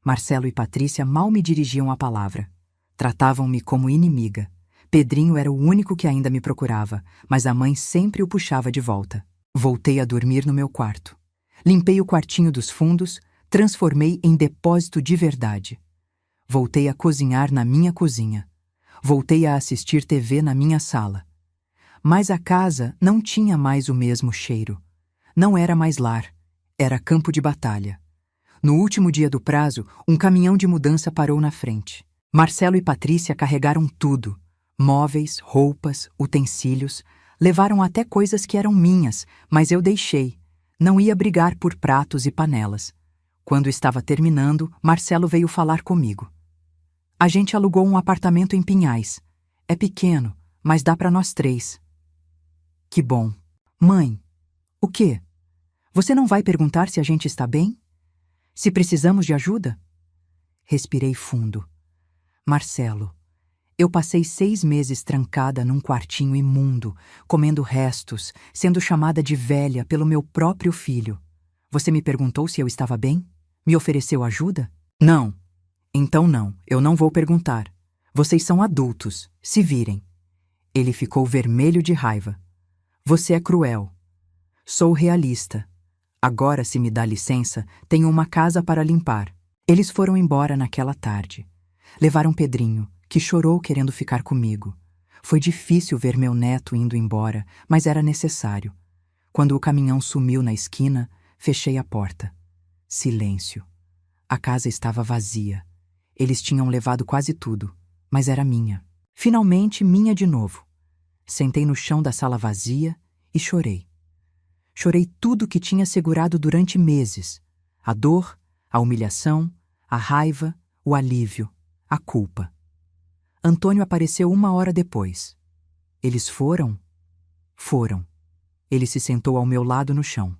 Speaker 1: Marcelo e Patrícia mal me dirigiam a palavra. Tratavam-me como inimiga. Pedrinho era o único que ainda me procurava, mas a mãe sempre o puxava de volta. Voltei a dormir no meu quarto. Limpei o quartinho dos fundos, transformei em depósito de verdade. Voltei a cozinhar na minha cozinha. Voltei a assistir TV na minha sala. Mas a casa não tinha mais o mesmo cheiro. Não era mais lar, era campo de batalha. No último dia do prazo, um caminhão de mudança parou na frente. Marcelo e Patrícia carregaram tudo. Móveis, roupas, utensílios. Levaram até coisas que eram minhas, mas eu deixei. Não ia brigar por pratos e panelas. Quando estava terminando, Marcelo veio falar comigo. A gente alugou um apartamento em Pinhais. É pequeno, mas dá para nós 3. Que bom. Mãe, o quê? Você não vai perguntar se a gente está bem? Se precisamos de ajuda? Respirei fundo. Marcelo, eu passei 6 meses trancada num quartinho imundo, comendo restos, sendo chamada de velha pelo meu próprio filho. Você me perguntou se eu estava bem? Me ofereceu ajuda? Não. Então não, eu não vou perguntar. Vocês são adultos, se virem. Ele ficou vermelho de raiva. Você é cruel. Sou realista. Agora, se me dá licença, tenho uma casa para limpar. Eles foram embora naquela tarde. Levaram Pedrinho, que chorou querendo ficar comigo. Foi difícil ver meu neto indo embora, mas era necessário. Quando o caminhão sumiu na esquina, fechei a porta. Silêncio. A casa estava vazia. Eles tinham levado quase tudo, mas era minha. Finalmente minha de novo. Sentei no chão da sala vazia e chorei. Chorei tudo que tinha segurado durante meses. A dor, a humilhação, a raiva, o alívio, a culpa. Antônio apareceu 1 hora depois. Eles foram? Foram. Ele se sentou ao meu lado no chão.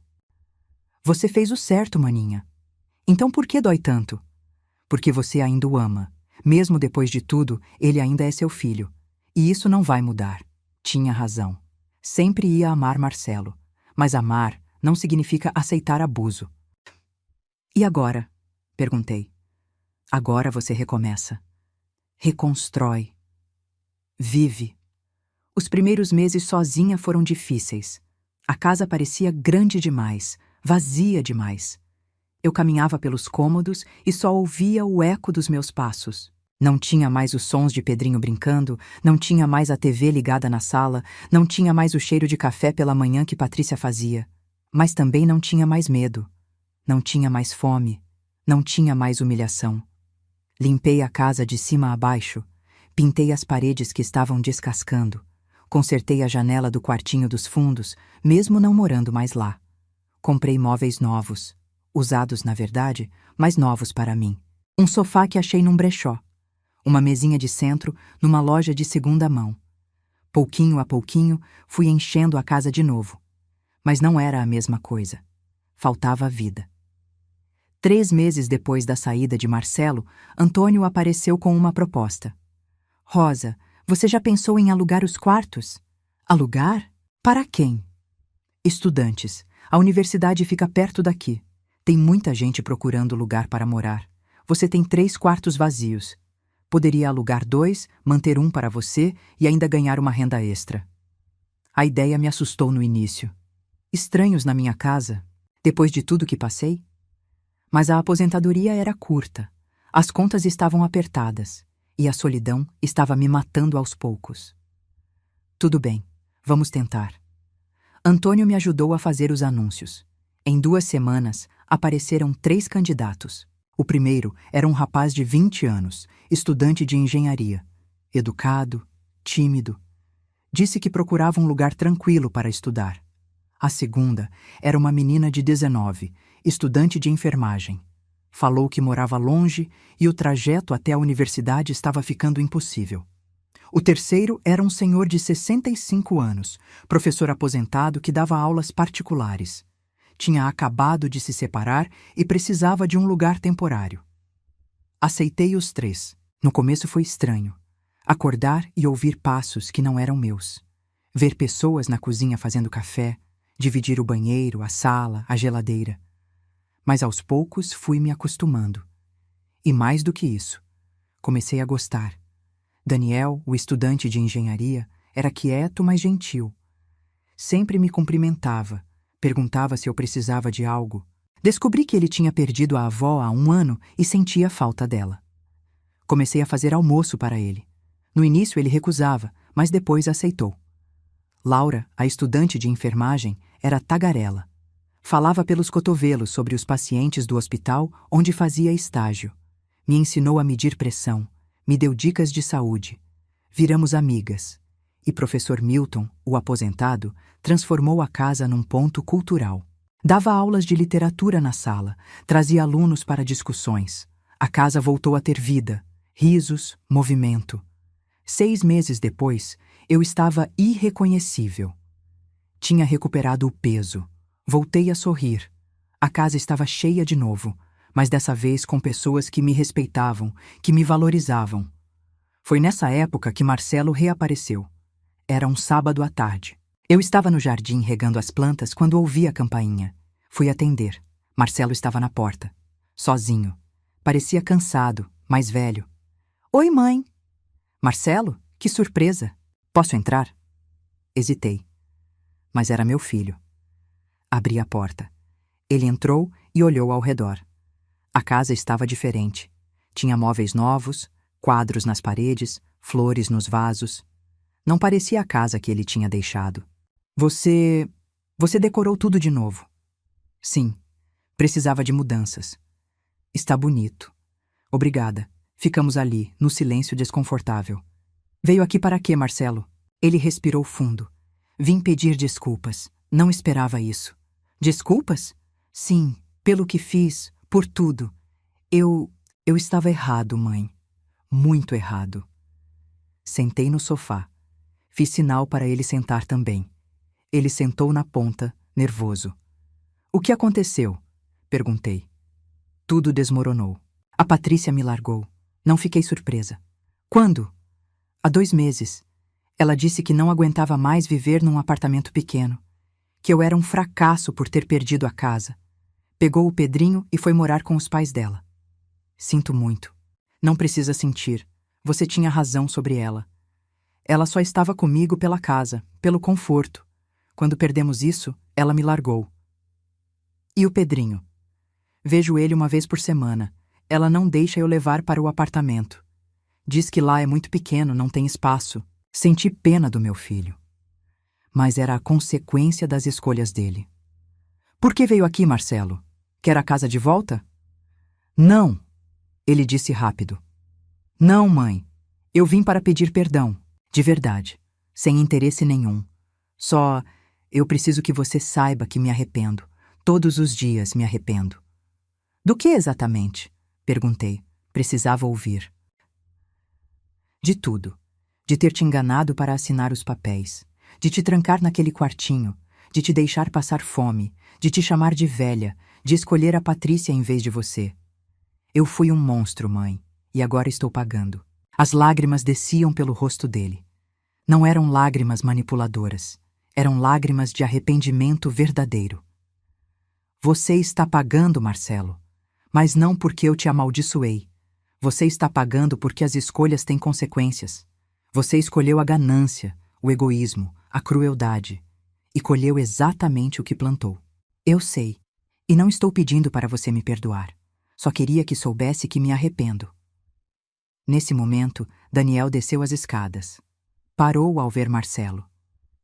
Speaker 1: Você fez o certo, maninha. Então por que dói tanto? Porque você ainda o ama. Mesmo depois de tudo, ele ainda é seu filho. E isso não vai mudar. Tinha razão. Sempre ia amar Marcelo. Mas amar não significa aceitar abuso. E agora? Perguntei. Agora você recomeça. Reconstrói. Vive. Os primeiros meses sozinha foram difíceis. A casa parecia grande demais, vazia demais. Eu caminhava pelos cômodos e só ouvia o eco dos meus passos. Não tinha mais os sons de Pedrinho brincando, não tinha mais a TV ligada na sala, não tinha mais o cheiro de café pela manhã que Patrícia fazia. Mas também não tinha mais medo. Não tinha mais fome. Não tinha mais humilhação. Limpei a casa de cima a baixo, pintei as paredes que estavam descascando, consertei a janela do quartinho dos fundos, mesmo não morando mais lá. Comprei móveis novos, usados na verdade, mas novos para mim. Um sofá que achei num brechó. Uma mesinha de centro numa loja de segunda mão. Pouquinho a pouquinho, fui enchendo a casa de novo. Mas não era a mesma coisa. Faltava vida. 3 meses depois da saída de Marcelo, Antônio apareceu com uma proposta. Rosa, você já pensou em alugar os quartos? Alugar? Para quem? Estudantes. A universidade fica perto daqui. Tem muita gente procurando lugar para morar. Você tem 3 quartos vazios. Poderia alugar 2, manter um para você e ainda ganhar uma renda extra. A ideia me assustou no início. Estranhos na minha casa, depois de tudo que passei? Mas a aposentadoria era curta. As contas estavam apertadas e a solidão estava me matando aos poucos. Tudo bem, vamos tentar. Antônio me ajudou a fazer os anúncios. Em 2 semanas, apareceram 3 candidatos. O primeiro era um rapaz de 20 anos, estudante de engenharia. Educado, tímido. Disse que procurava um lugar tranquilo para estudar. A segunda era uma menina de 19, estudante de enfermagem. Falou que morava longe e o trajeto até a universidade estava ficando impossível. O terceiro era um senhor de 65 anos, professor aposentado que dava aulas particulares. Tinha acabado de se separar e precisava de um lugar temporário. Aceitei os 3. No começo foi estranho. Acordar e ouvir passos que não eram meus. Ver pessoas na cozinha fazendo café, dividir o banheiro, a sala, a geladeira. Mas aos poucos fui me acostumando. E mais do que isso, comecei a gostar. Daniel, o estudante de engenharia, era quieto, mas gentil. Sempre me cumprimentava, perguntava se eu precisava de algo. Descobri que ele tinha perdido a avó há 1 ano e sentia falta dela. Comecei a fazer almoço para ele. No início ele recusava, mas depois aceitou. Laura, a estudante de enfermagem, era tagarela. Falava pelos cotovelos sobre os pacientes do hospital onde fazia estágio. Me ensinou a medir pressão, me deu dicas de saúde. Viramos amigas. E professor Milton, o aposentado, transformou a casa num ponto cultural. Dava aulas de literatura na sala, trazia alunos para discussões. A casa voltou a ter vida, risos, movimento. 6 meses depois, eu estava irreconhecível. Tinha recuperado o peso. Voltei a sorrir. A casa estava cheia de novo, mas dessa vez com pessoas que me respeitavam, que me valorizavam. Foi nessa época que Marcelo reapareceu. Era um sábado à tarde. Eu estava no jardim regando as plantas quando ouvi a campainha. Fui atender. Marcelo estava na porta. Sozinho. Parecia cansado, mais velho. Oi, mãe. Marcelo? Que surpresa. Posso entrar? Hesitei. Mas era meu filho. Abri a porta. Ele entrou e olhou ao redor. A casa estava diferente. Tinha móveis novos, quadros nas paredes, flores nos vasos. Não parecia a casa que ele tinha deixado. Você decorou tudo de novo. Sim, precisava de mudanças. Está bonito. Obrigada. Ficamos ali, no silêncio desconfortável. Veio aqui para quê, Marcelo? Ele respirou fundo. Vim pedir desculpas. Não esperava isso. Desculpas? Sim, pelo que fiz, por tudo. Eu estava errado, mãe. Muito errado. Sentei no sofá. Fiz sinal para ele sentar também. Ele sentou na ponta, nervoso. O que aconteceu? Perguntei. Tudo desmoronou. A Patrícia me largou. Não fiquei surpresa. Quando? Há 2 meses. Ela disse que não aguentava mais viver num apartamento pequeno. Que eu era um fracasso por ter perdido a casa. Pegou o Pedrinho e foi morar com os pais dela. Sinto muito. Não precisa sentir. Você tinha razão sobre ela. Ela só estava comigo pela casa, pelo conforto. Quando perdemos isso, ela me largou. E o Pedrinho? Vejo ele uma vez por semana. Ela não deixa eu levar para o apartamento. Diz que lá é muito pequeno, não tem espaço. Senti pena do meu filho. Mas era a consequência das escolhas dele. Por que veio aqui, Marcelo? Quer a casa de volta? Não, ele disse rápido. Não, mãe. Eu vim para pedir perdão, de verdade, sem interesse nenhum. Só, eu preciso que você saiba que me arrependo. Todos os dias me arrependo. Do que exatamente? Perguntei. Precisava ouvir. De tudo. De ter te enganado para assinar os papéis. De te trancar naquele quartinho. De te deixar passar fome. De te chamar de velha. De escolher a Patrícia em vez de você. Eu fui um monstro, mãe. E agora estou pagando. As lágrimas desciam pelo rosto dele. Não eram lágrimas manipuladoras. Eram lágrimas de arrependimento verdadeiro. Você está pagando, Marcelo, mas não porque eu te amaldiçoei. Você está pagando porque as escolhas têm consequências. Você escolheu a ganância, o egoísmo, a crueldade, e colheu exatamente o que plantou. Eu sei, e não estou pedindo para você me perdoar. Só queria que soubesse que me arrependo. Nesse momento, Daniel desceu as escadas. Parou ao ver Marcelo.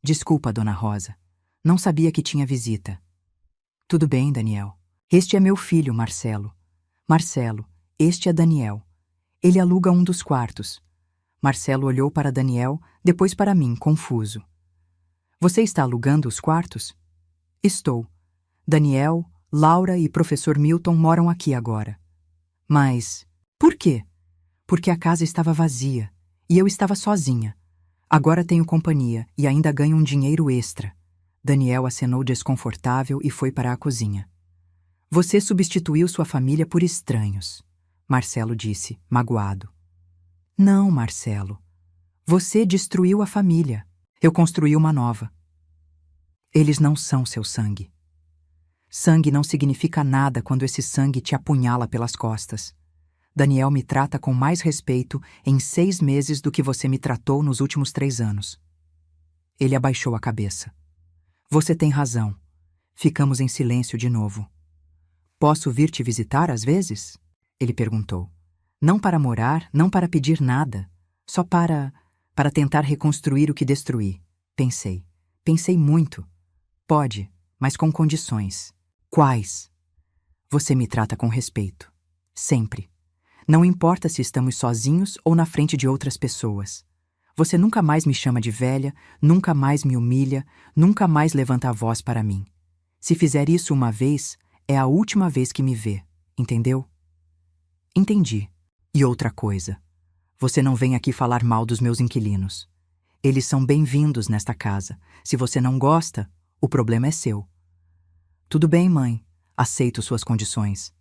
Speaker 1: Desculpa, Dona Rosa. Não sabia que tinha visita. Tudo bem, Daniel. Este é meu filho, Marcelo. Marcelo, este é Daniel. Ele aluga um dos quartos. Marcelo olhou para Daniel, depois para mim, confuso. Você está alugando os quartos? Estou. Daniel, Laura e professor Milton moram aqui agora. Mas, por quê? Porque a casa estava vazia e eu estava sozinha. Agora tenho companhia e ainda ganho um dinheiro extra. Daniel acenou desconfortável e foi para a cozinha. Você substituiu sua família por estranhos, Marcelo disse, magoado. Não, Marcelo. Você destruiu a família. Eu construí uma nova. Eles não são seu sangue. Sangue não significa nada quando esse sangue te apunhala pelas costas. Daniel me trata com mais respeito em 6 meses do que você me tratou nos últimos 3 anos. Ele abaixou a cabeça. Você tem razão. Ficamos em silêncio de novo. Posso vir te visitar às vezes? Ele perguntou. Não para morar, não para pedir nada. Só para tentar reconstruir o que destruí. Pensei. Pensei muito. Pode, mas com condições. Quais? Você me trata com respeito. Sempre. Não importa se estamos sozinhos ou na frente de outras pessoas. Você nunca mais me chama de velha, nunca mais me humilha, nunca mais levanta a voz para mim. Se fizer isso uma vez, é a última vez que me vê, entendeu? Entendi. E outra coisa. Você não vem aqui falar mal dos meus inquilinos. Eles são bem-vindos nesta casa. Se você não gosta, o problema é seu. Tudo bem, mãe. Aceito suas condições.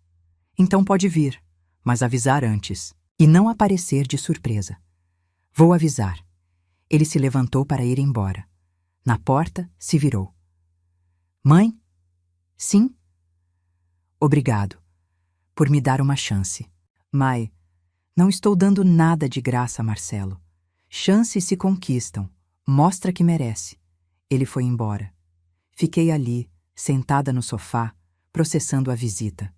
Speaker 1: Então pode vir, mas avisar antes. E não aparecer de surpresa. Vou avisar. Ele se levantou para ir embora. Na porta, se virou. Mãe? Sim? Obrigado por me dar uma chance. Mãe, não estou dando nada de graça, Marcelo. Chances se conquistam. Mostra que merece. Ele foi embora. Fiquei ali, sentada no sofá, processando a visita.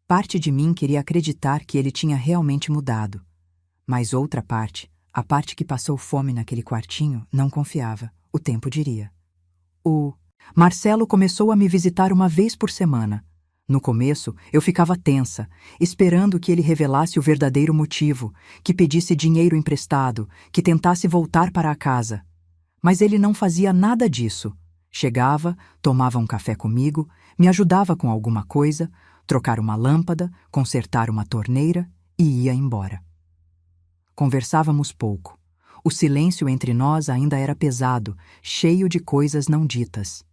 Speaker 1: Parte de mim queria acreditar que ele tinha realmente mudado. Mas outra parte, a parte que passou fome naquele quartinho, não confiava. O tempo diria. O Marcelo começou a me visitar uma vez por semana. No começo, eu ficava tensa, esperando que ele revelasse o verdadeiro motivo, que pedisse dinheiro emprestado, que tentasse voltar para a casa. Mas ele não fazia nada disso. Chegava, tomava um café comigo, me ajudava com alguma coisa, trocar uma lâmpada, consertar uma torneira e ia embora. Conversávamos pouco. O silêncio entre nós ainda era pesado, cheio de coisas não ditas.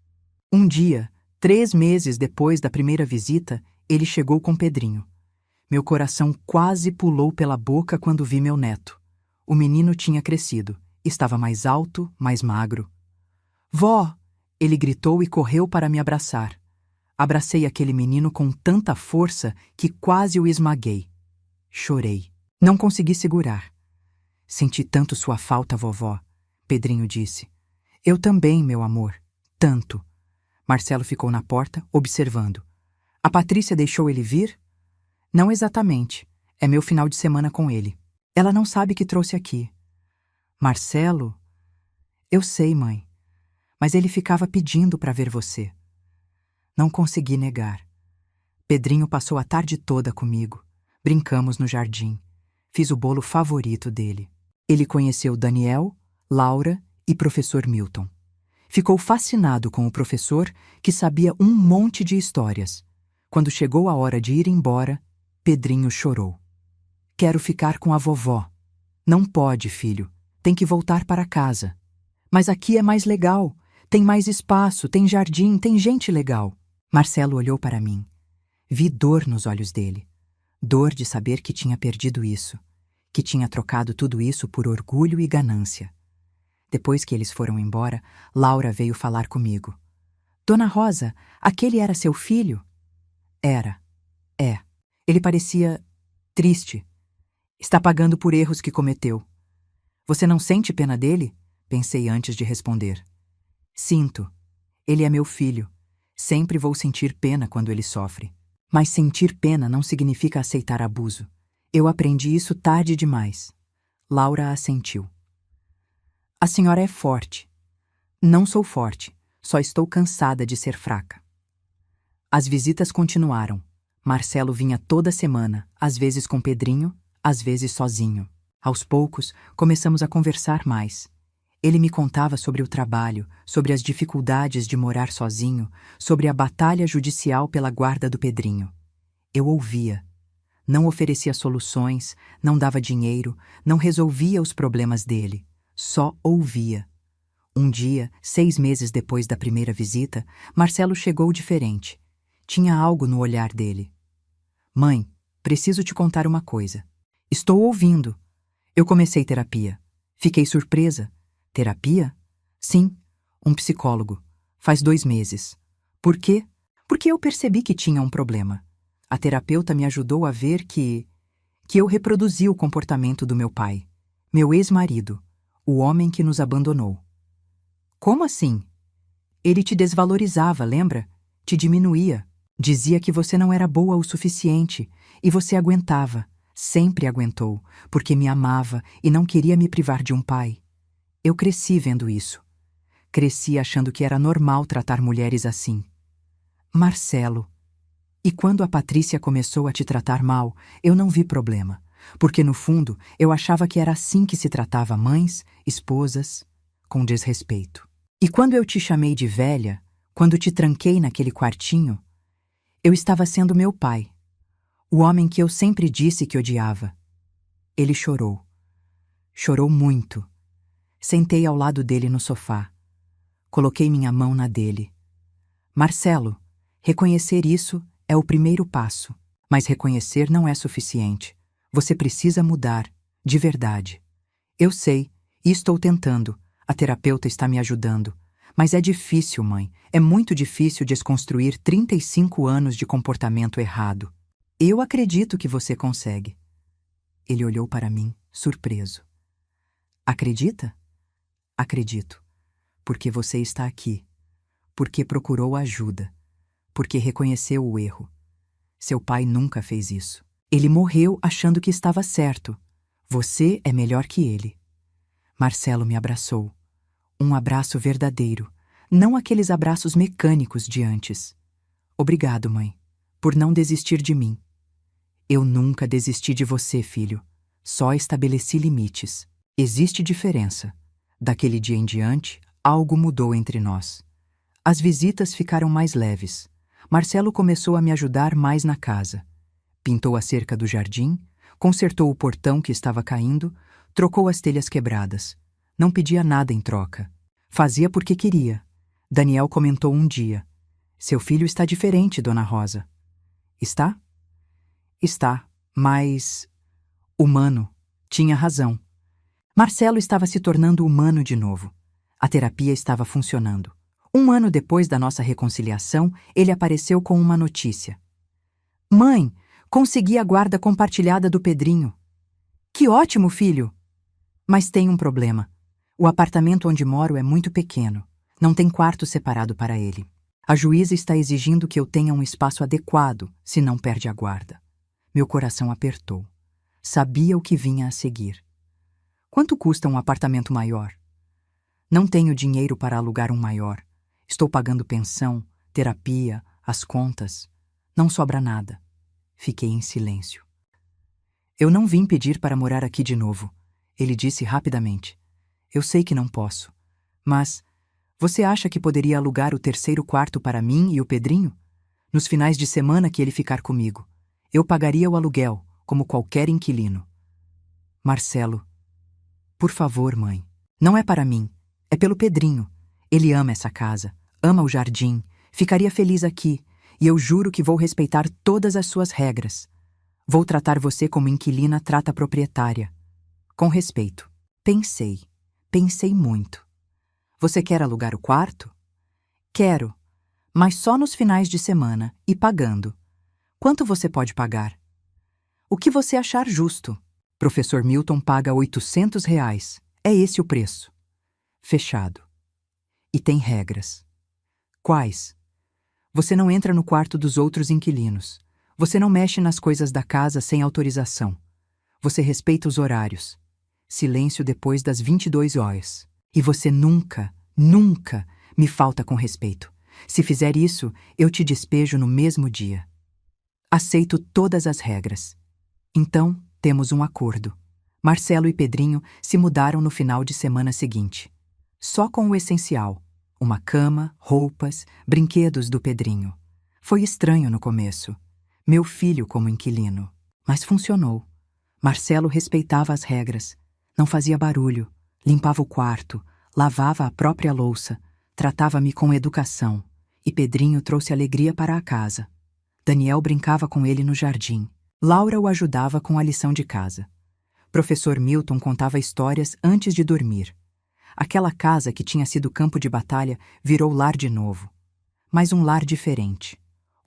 Speaker 1: Um dia, 3 meses depois da primeira visita, ele chegou com Pedrinho. Meu coração quase pulou pela boca quando vi meu neto. O menino tinha crescido. Estava mais alto, mais magro. Vó! Ele gritou e correu para me abraçar. Abracei aquele menino com tanta força que quase o esmaguei. Chorei. Não consegui segurar. Senti tanto sua falta, vovó, Pedrinho disse. Eu também, meu amor. Tanto. Marcelo ficou na porta, observando. A Patrícia deixou ele vir? Não exatamente. É meu final de semana com ele. Ela não sabe que trouxe aqui. Marcelo? Eu sei, mãe. Mas ele ficava pedindo para ver você. Não consegui negar. Pedrinho passou a tarde toda comigo. Brincamos no jardim. Fiz o bolo favorito dele. Ele conheceu Daniel, Laura e professor Milton. Ficou fascinado com o professor, que sabia um monte de histórias. Quando chegou a hora de ir embora, Pedrinho chorou. Quero ficar com a vovó. Não pode, filho. Tem que voltar para casa. Mas aqui é mais legal. Tem mais espaço, tem jardim, tem gente legal. Marcelo olhou para mim. Vi dor nos olhos dele. Dor de saber que tinha perdido isso. Que tinha trocado tudo isso por orgulho e ganância. Depois que eles foram embora, Laura veio falar comigo. Dona Rosa, aquele era seu filho? Era. É. Ele parecia triste. Está pagando por erros que cometeu. Você não sente pena dele? Pensei antes de responder. Sinto. Ele é meu filho. Sempre vou sentir pena quando ele sofre. Mas sentir pena não significa aceitar abuso. Eu aprendi isso tarde demais. Laura assentiu. A senhora é forte. Não sou forte, só estou cansada de ser fraca. As visitas continuaram. Marcelo vinha toda semana, às vezes com Pedrinho, às vezes sozinho. Aos poucos, começamos a conversar mais. Ele me contava sobre o trabalho, sobre as dificuldades de morar sozinho, sobre a batalha judicial pela guarda do Pedrinho. Eu ouvia. Não oferecia soluções, não dava dinheiro, não resolvia os problemas dele. Só ouvia. Um dia, 6 meses depois da primeira visita, Marcelo chegou diferente. Tinha algo no olhar dele. Mãe, preciso te contar uma coisa. Estou ouvindo. Eu comecei terapia. Fiquei surpresa. Terapia? Sim, um psicólogo. Faz 2 meses. Por quê? Porque eu percebi que tinha um problema. A terapeuta me ajudou a ver que eu reproduzi o comportamento do meu pai, meu ex-marido, o homem que nos abandonou. Como assim? Ele te desvalorizava, lembra? Te diminuía. Dizia que você não era boa o suficiente e você aguentava, sempre aguentou, porque me amava e não queria me privar de um pai. Eu cresci vendo isso. Cresci achando que era normal tratar mulheres assim. Marcelo. E quando a Patrícia começou a te tratar mal, eu não vi problema, porque no fundo eu achava que era assim que se tratava mães, esposas, com desrespeito. E quando eu te chamei de velha, quando te tranquei naquele quartinho, eu estava sendo meu pai, o homem que eu sempre disse que odiava. Ele chorou. Chorou muito. Sentei ao lado dele no sofá. Coloquei minha mão na dele. Marcelo, reconhecer isso é o primeiro passo, mas reconhecer não é suficiente. Você precisa mudar, de verdade. Eu sei, e estou tentando. A terapeuta está me ajudando. Mas é difícil, mãe. É muito difícil desconstruir 35 anos de comportamento errado. Eu acredito que você consegue. Ele olhou para mim, surpreso. Acredita? Acredito. Porque você está aqui. Porque procurou ajuda. Porque reconheceu o erro. Seu pai nunca fez isso. Ele morreu achando que estava certo. Você é melhor que ele. Marcelo me abraçou. Um abraço verdadeiro, não aqueles abraços mecânicos de antes. Obrigado, mãe, por não desistir de mim. Eu nunca desisti de você, filho. Só estabeleci limites. Existe diferença. Daquele dia em diante, algo mudou entre nós. As visitas ficaram mais leves. Marcelo começou a me ajudar mais na casa. Pintou a cerca do jardim, consertou o portão que estava caindo, trocou as telhas quebradas. Não pedia nada em troca. Fazia porque queria. Daniel comentou um dia. Seu filho está diferente, Dona Rosa. Está? Está, mas... humano. Tinha razão. Marcelo estava se tornando humano de novo. A terapia estava funcionando. 1 ano depois da nossa reconciliação, ele apareceu com uma notícia. Mãe, consegui a guarda compartilhada do Pedrinho. Que ótimo, filho! Mas tem um problema. O apartamento onde moro é muito pequeno. Não tem quarto separado para ele. A juíza está exigindo que eu tenha um espaço adequado, senão perde a guarda. Meu coração apertou. Sabia o que vinha a seguir. Quanto custa um apartamento maior? Não tenho dinheiro para alugar um maior. Estou pagando pensão, terapia, as contas. Não sobra nada. Fiquei em silêncio. Eu não vim pedir para morar aqui de novo. Ele disse rapidamente. Eu sei que não posso. Mas você acha que poderia alugar o 3º quarto para mim e o Pedrinho? Nos finais de semana que ele ficar comigo. Eu pagaria o aluguel, como qualquer inquilino. Marcelo. Por favor, mãe. Não é para mim. É pelo Pedrinho. Ele ama essa casa. Ama o jardim, ficaria feliz aqui, e eu juro que vou respeitar todas as suas regras. Vou tratar você como inquilina trata a proprietária. Com respeito. Pensei. Pensei muito. Você quer alugar o quarto? Quero, mas só nos finais de semana e pagando. Quanto você pode pagar? O que você achar justo. Professor Milton paga R$ 800. É esse o preço. Fechado. E tem regras. Quais? Você não entra no quarto dos outros inquilinos. Você não mexe nas coisas da casa sem autorização. Você respeita os horários. Silêncio depois das 22 horas. E você nunca, nunca me falta com respeito. Se fizer isso, eu te despejo no mesmo dia. Aceito todas as regras. Então, temos um acordo. Marcelo e Pedrinho se mudaram no final de semana seguinte. Só com o essencial: uma cama, roupas, brinquedos do Pedrinho. Foi estranho no começo. Meu filho como inquilino. Mas funcionou. Marcelo respeitava as regras. Não fazia barulho. Limpava o quarto. Lavava a própria louça. Tratava-me com educação. E Pedrinho trouxe alegria para a casa. Daniel brincava com ele no jardim. Laura o ajudava com a lição de casa. Professor Milton contava histórias antes de dormir. Aquela casa que tinha sido campo de batalha virou lar de novo. Mas um lar diferente.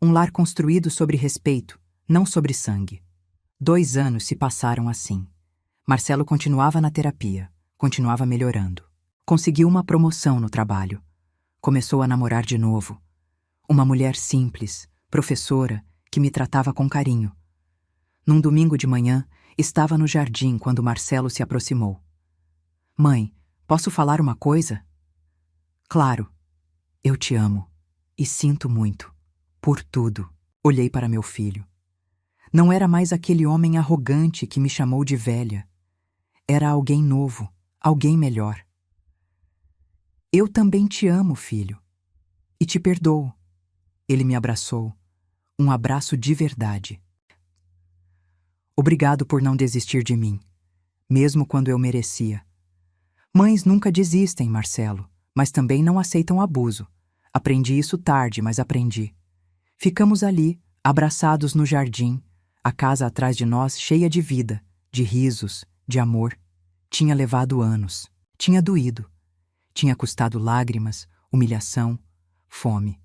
Speaker 1: Um lar construído sobre respeito, não sobre sangue. 2 anos se passaram assim. Marcelo continuava na terapia, continuava melhorando. Conseguiu uma promoção no trabalho. Começou a namorar de novo. Uma mulher simples, professora, que me tratava com carinho. Num domingo de manhã, estava no jardim quando Marcelo se aproximou. Mãe, posso falar uma coisa? Claro. Eu te amo. E sinto muito. Por tudo. Olhei para meu filho. Não era mais aquele homem arrogante que me chamou de velha. Era alguém novo, alguém melhor. Eu também te amo, filho. E te perdoo. Ele me abraçou. Um abraço de verdade. Obrigado por não desistir de mim, mesmo quando eu merecia. Mães nunca desistem, Marcelo, mas também não aceitam abuso. Aprendi isso tarde, mas aprendi. Ficamos ali, abraçados no jardim, a casa atrás de nós cheia de vida, de risos, de amor. Tinha levado anos, tinha doído, tinha custado lágrimas, humilhação, fome.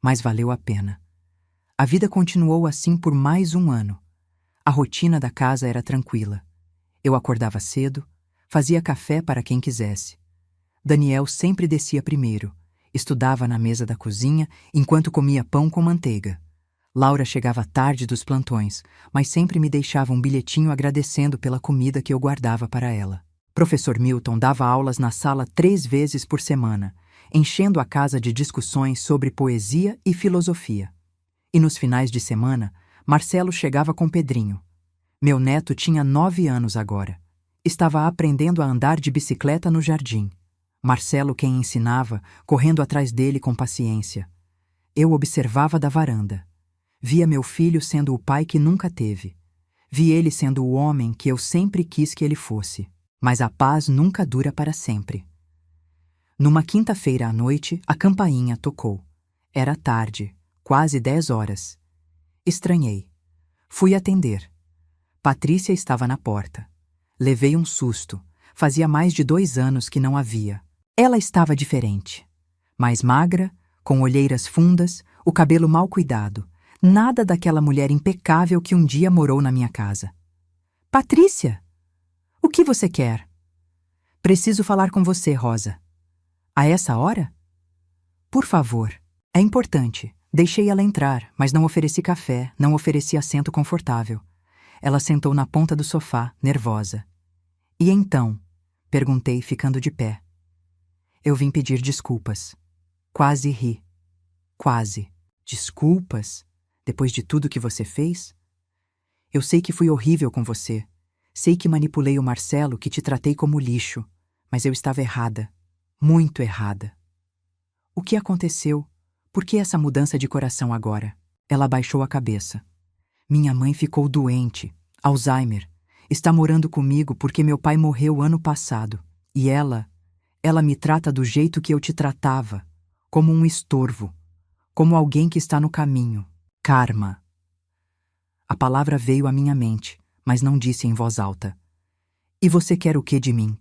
Speaker 1: Mas valeu a pena. A vida continuou assim por mais um ano. A rotina da casa era tranquila. Eu acordava cedo, fazia café para quem quisesse. Daniel sempre descia primeiro, estudava na mesa da cozinha enquanto comia pão com manteiga. Laura chegava tarde dos plantões, mas sempre me deixava um bilhetinho agradecendo pela comida que eu guardava para ela. Professor Milton dava aulas na sala 3 vezes por semana, enchendo a casa de discussões sobre poesia e filosofia. E nos finais de semana, Marcelo chegava com Pedrinho. Meu neto tinha 9 anos agora. Estava aprendendo a andar de bicicleta no jardim. Marcelo quem ensinava, correndo atrás dele com paciência. Eu observava da varanda. Via meu filho sendo o pai que nunca teve. Vi ele sendo o homem que eu sempre quis que ele fosse. Mas a paz nunca dura para sempre. Numa quinta-feira à noite, a campainha tocou. Era tarde, quase 10 horas. Estranhei. Fui atender. Patrícia estava na porta. Levei um susto. Fazia mais de 2 anos que não a via. Ela estava diferente. Mais magra, com olheiras fundas, o cabelo mal cuidado. Nada daquela mulher impecável que um dia morou na minha casa. Patrícia! O que você quer? Preciso falar com você, Rosa. A essa hora? Por favor. É importante. Deixei ela entrar, mas não ofereci café, não ofereci assento confortável. Ela sentou na ponta do sofá, nervosa. E então? Perguntei, ficando de pé. Eu vim pedir desculpas. Quase ri. Quase. Desculpas? Depois de tudo que você fez? Eu sei que fui horrível com você. Sei que manipulei o Marcelo, que te tratei como lixo. Mas eu estava errada. Muito errada. O que aconteceu? Por que essa mudança de coração agora? Ela baixou a cabeça. Minha mãe ficou doente. Alzheimer. Está morando comigo porque meu pai morreu ano passado. E ela me trata do jeito que eu te tratava. Como um estorvo. Como alguém que está no caminho. Karma. A palavra veio à minha mente, mas não disse em voz alta. E você quer o que de mim?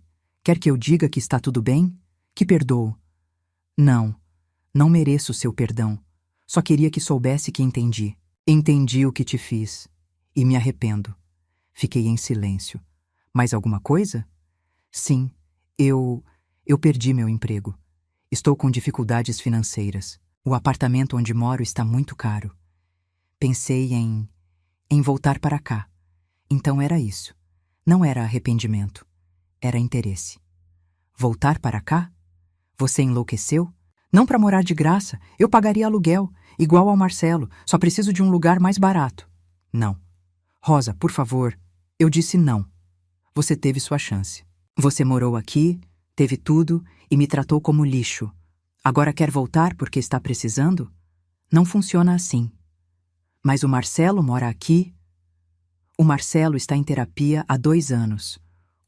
Speaker 1: Quer que eu diga que está tudo bem? Que perdoo? Não, não mereço seu perdão. Só queria que soubesse que entendi. Entendi o que te fiz. E me arrependo. Fiquei em silêncio. Mais alguma coisa? Sim, eu perdi meu emprego. Estou com dificuldades financeiras. O apartamento onde moro está muito caro. Pensei em voltar para cá. Então era isso. Não era arrependimento. Era interesse. Voltar para cá? Você enlouqueceu? Não para morar de graça. Eu pagaria aluguel, igual ao Marcelo. Só preciso de um lugar mais barato. Não. Rosa, por favor. Eu disse não. Você teve sua chance. Você morou aqui, teve tudo e me tratou como lixo. Agora quer voltar porque está precisando? Não funciona assim. Mas o Marcelo mora aqui. O Marcelo está em terapia há 2 anos.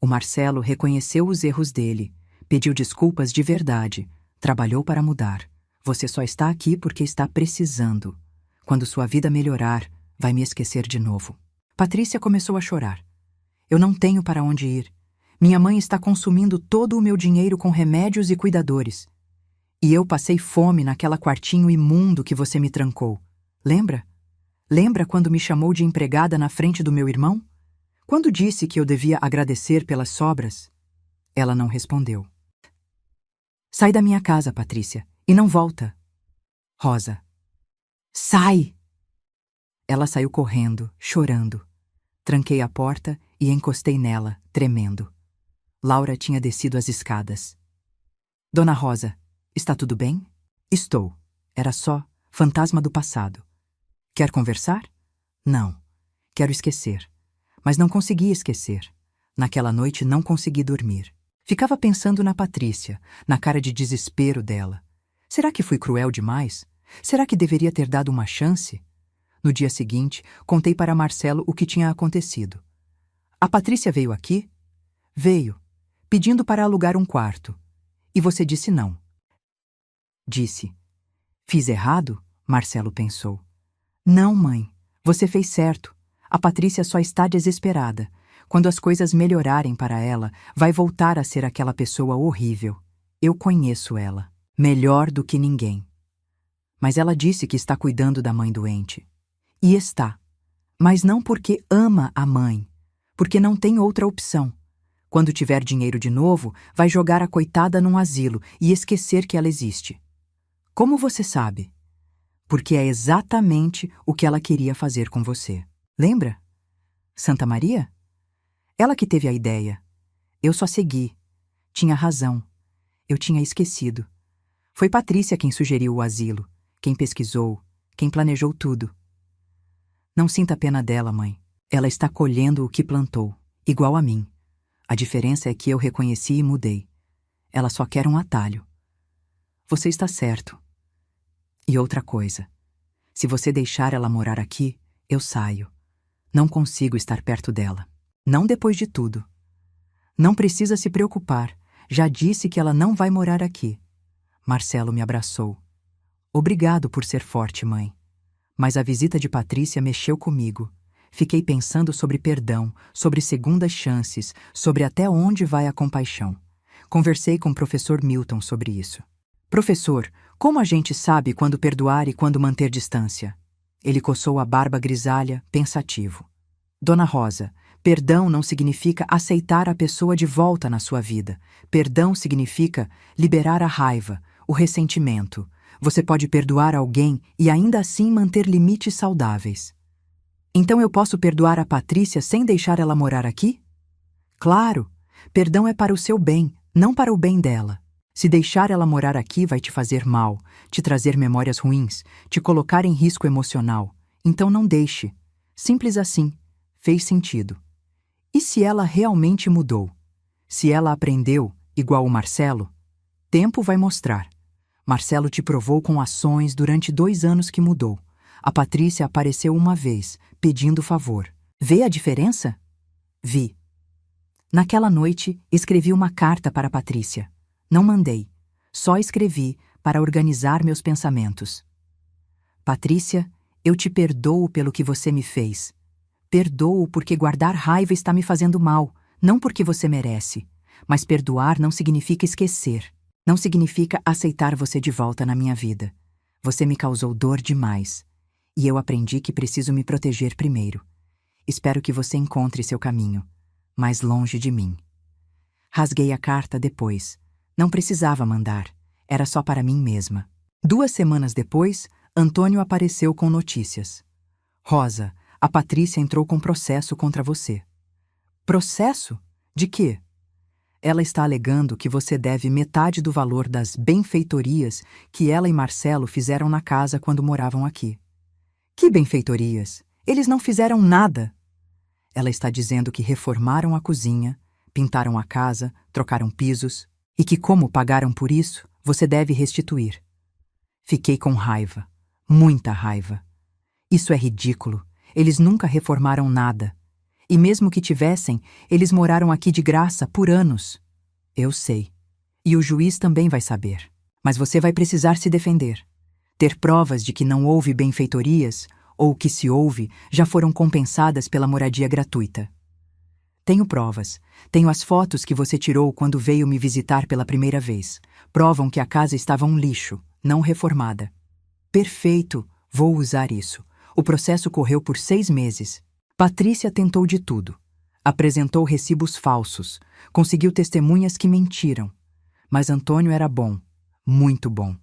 Speaker 1: O Marcelo reconheceu os erros dele, pediu desculpas de verdade, trabalhou para mudar. Você só está aqui porque está precisando. Quando sua vida melhorar, vai me esquecer de novo. Patrícia começou a chorar. Eu não tenho para onde ir. Minha mãe está consumindo todo o meu dinheiro com remédios e cuidadores. E eu passei fome naquela quartinho imundo que você me trancou. Lembra? Lembra quando me chamou de empregada na frente do meu irmão? Quando disse que eu devia agradecer pelas sobras? Ela não respondeu. Sai da minha casa, Patrícia, e não volta. Rosa. Sai! Ela saiu correndo, chorando. Tranquei a porta e encostei nela, tremendo. Laura tinha descido as escadas. Dona Rosa, está tudo bem? Estou. Era só fantasma do passado. Quer conversar? Não. Quero esquecer. Mas não consegui esquecer. Naquela noite não consegui dormir. Ficava pensando na Patrícia, na cara de desespero dela. Será que fui cruel demais? Será que deveria ter dado uma chance? No dia seguinte, contei para Marcelo o que tinha acontecido. A Patrícia veio aqui? Veio, pedindo para alugar um quarto. E você disse não. Disse. Fiz errado? Marcelo pensou. Não, mãe. Você fez certo. A Patrícia só está desesperada. Quando as coisas melhorarem para ela, vai voltar a ser aquela pessoa horrível. Eu conheço ela. Melhor do que ninguém. Mas ela disse que está cuidando da mãe doente. E está. Mas não porque ama a mãe. Porque não tem outra opção. Quando tiver dinheiro de novo, vai jogar a coitada num asilo e esquecer que ela existe. Como você sabe? Porque é exatamente o que ela queria fazer com você. Lembra? Santa Maria? Ela que teve a ideia. Eu só segui. Tinha razão. Eu tinha esquecido. Foi Patrícia quem sugeriu o asilo, quem pesquisou, quem planejou tudo. Não sinta pena dela, mãe. Ela está colhendo o que plantou, igual a mim. A diferença é que eu reconheci e mudei. Ela só quer um atalho. Você está certo. E outra coisa. Se você deixar ela morar aqui, eu saio. Não consigo estar perto dela. Não depois de tudo. Não precisa se preocupar. Já disse que ela não vai morar aqui. Marcelo me abraçou. Obrigado por ser forte, mãe. Mas a visita de Patrícia mexeu comigo. Fiquei pensando sobre perdão, sobre segundas chances, sobre até onde vai a compaixão. Conversei com o professor Milton sobre isso. Professor, como a gente sabe quando perdoar e quando manter distância? Ele coçou a barba grisalha, pensativo. Dona Rosa, perdão não significa aceitar a pessoa de volta na sua vida. Perdão significa liberar a raiva, o ressentimento. Você pode perdoar alguém e ainda assim manter limites saudáveis. Então eu posso perdoar a Patrícia sem deixar ela morar aqui? Claro, perdão é para o seu bem, não para o bem dela. Se deixar ela morar aqui vai te fazer mal, te trazer memórias ruins, te colocar em risco emocional. Então não deixe. Simples assim. Fez sentido. E se ela realmente mudou? Se ela aprendeu, igual o Marcelo? Tempo vai mostrar. Marcelo te provou com ações durante 2 anos que mudou. A Patrícia apareceu uma vez, pedindo favor. Vê a diferença? Vi. Naquela noite, escrevi uma carta para a Patrícia. Não mandei. Só escrevi para organizar meus pensamentos. Patrícia, eu te perdoo pelo que você me fez. Perdoo porque guardar raiva está me fazendo mal, não porque você merece. Mas perdoar não significa esquecer. Não significa aceitar você de volta na minha vida. Você me causou dor demais. E eu aprendi que preciso me proteger primeiro. Espero que você encontre seu caminho, mais longe de mim. Rasguei a carta depois. Não precisava mandar. Era só para mim mesma. 2 semanas depois, Antônio apareceu com notícias. Rosa, a Patrícia entrou com processo contra você. Processo? De quê? Ela está alegando que você deve metade do valor das benfeitorias que ela e Marcelo fizeram na casa quando moravam aqui. Que benfeitorias? Eles não fizeram nada. Ela está dizendo que reformaram a cozinha, pintaram a casa, trocaram pisos, e que, como pagaram por isso, você deve restituir. Fiquei com raiva, muita raiva. Isso é ridículo. Eles nunca reformaram nada. E mesmo que tivessem, eles moraram aqui de graça por anos. Eu sei. E o juiz também vai saber. Mas você vai precisar se defender. Ter provas de que não houve benfeitorias, ou que se houve, já foram compensadas pela moradia gratuita. Tenho provas. Tenho as fotos que você tirou quando veio me visitar pela primeira vez. Provam que a casa estava um lixo, não reformada. Perfeito, vou usar isso. O processo correu por 6 meses. Patrícia tentou de tudo. Apresentou recibos falsos. Conseguiu testemunhas que mentiram. Mas Antônio era bom. Muito bom.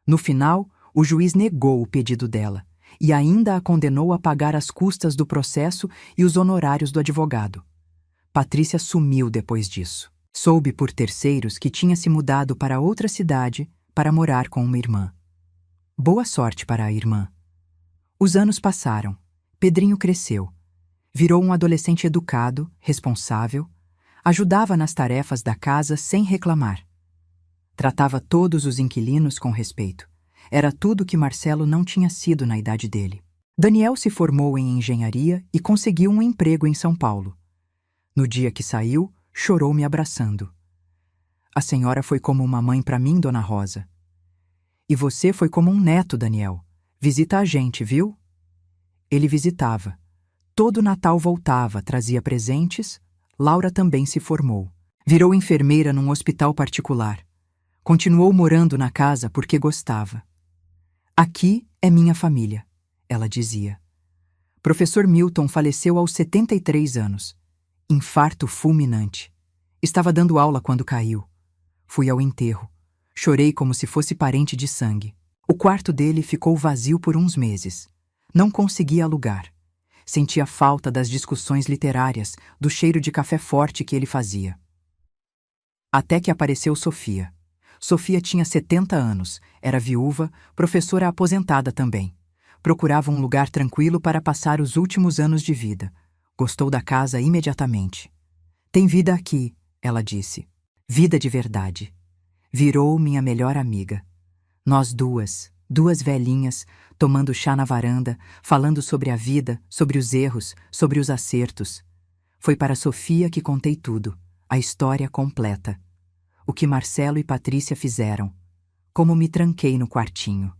Speaker 1: No final, o juiz negou o pedido dela e ainda a condenou a pagar as custas do processo e os honorários do advogado. Patrícia sumiu depois disso. Soube por terceiros que tinha se mudado para outra cidade para morar com uma irmã. Boa sorte para a irmã. Os anos passaram. Pedrinho cresceu. Virou um adolescente educado, responsável, ajudava nas tarefas da casa sem reclamar. Tratava todos os inquilinos com respeito. Era tudo que Marcelo não tinha sido na idade dele. Daniel se formou em engenharia e conseguiu um emprego em São Paulo. No dia que saiu, chorou me abraçando. A senhora foi como uma mãe para mim, Dona Rosa. E você foi como um neto, Daniel. Visita a gente, viu? Ele visitava. Todo Natal voltava, trazia presentes. Laura também se formou. Virou enfermeira num hospital particular. Continuou morando na casa porque gostava. Aqui é minha família, ela dizia. Professor Milton faleceu aos 73 anos. Infarto fulminante. Estava dando aula quando caiu. Fui ao enterro. Chorei como se fosse parente de sangue. O quarto dele ficou vazio por uns meses. Não conseguia alugar. Sentia falta das discussões literárias, do cheiro de café forte que ele fazia. Até que apareceu Sofia. Sofia tinha 70 anos, era viúva, professora aposentada também. Procurava um lugar tranquilo para passar os últimos anos de vida. Gostou da casa imediatamente. Tem vida aqui, ela disse. Vida de verdade. Virou minha melhor amiga. Nós duas velhinhas, tomando chá na varanda, falando sobre a vida, sobre os erros, sobre os acertos. Foi para Sofia que contei tudo, a história completa. O que Marcelo e Patrícia fizeram. Como me tranquei no quartinho.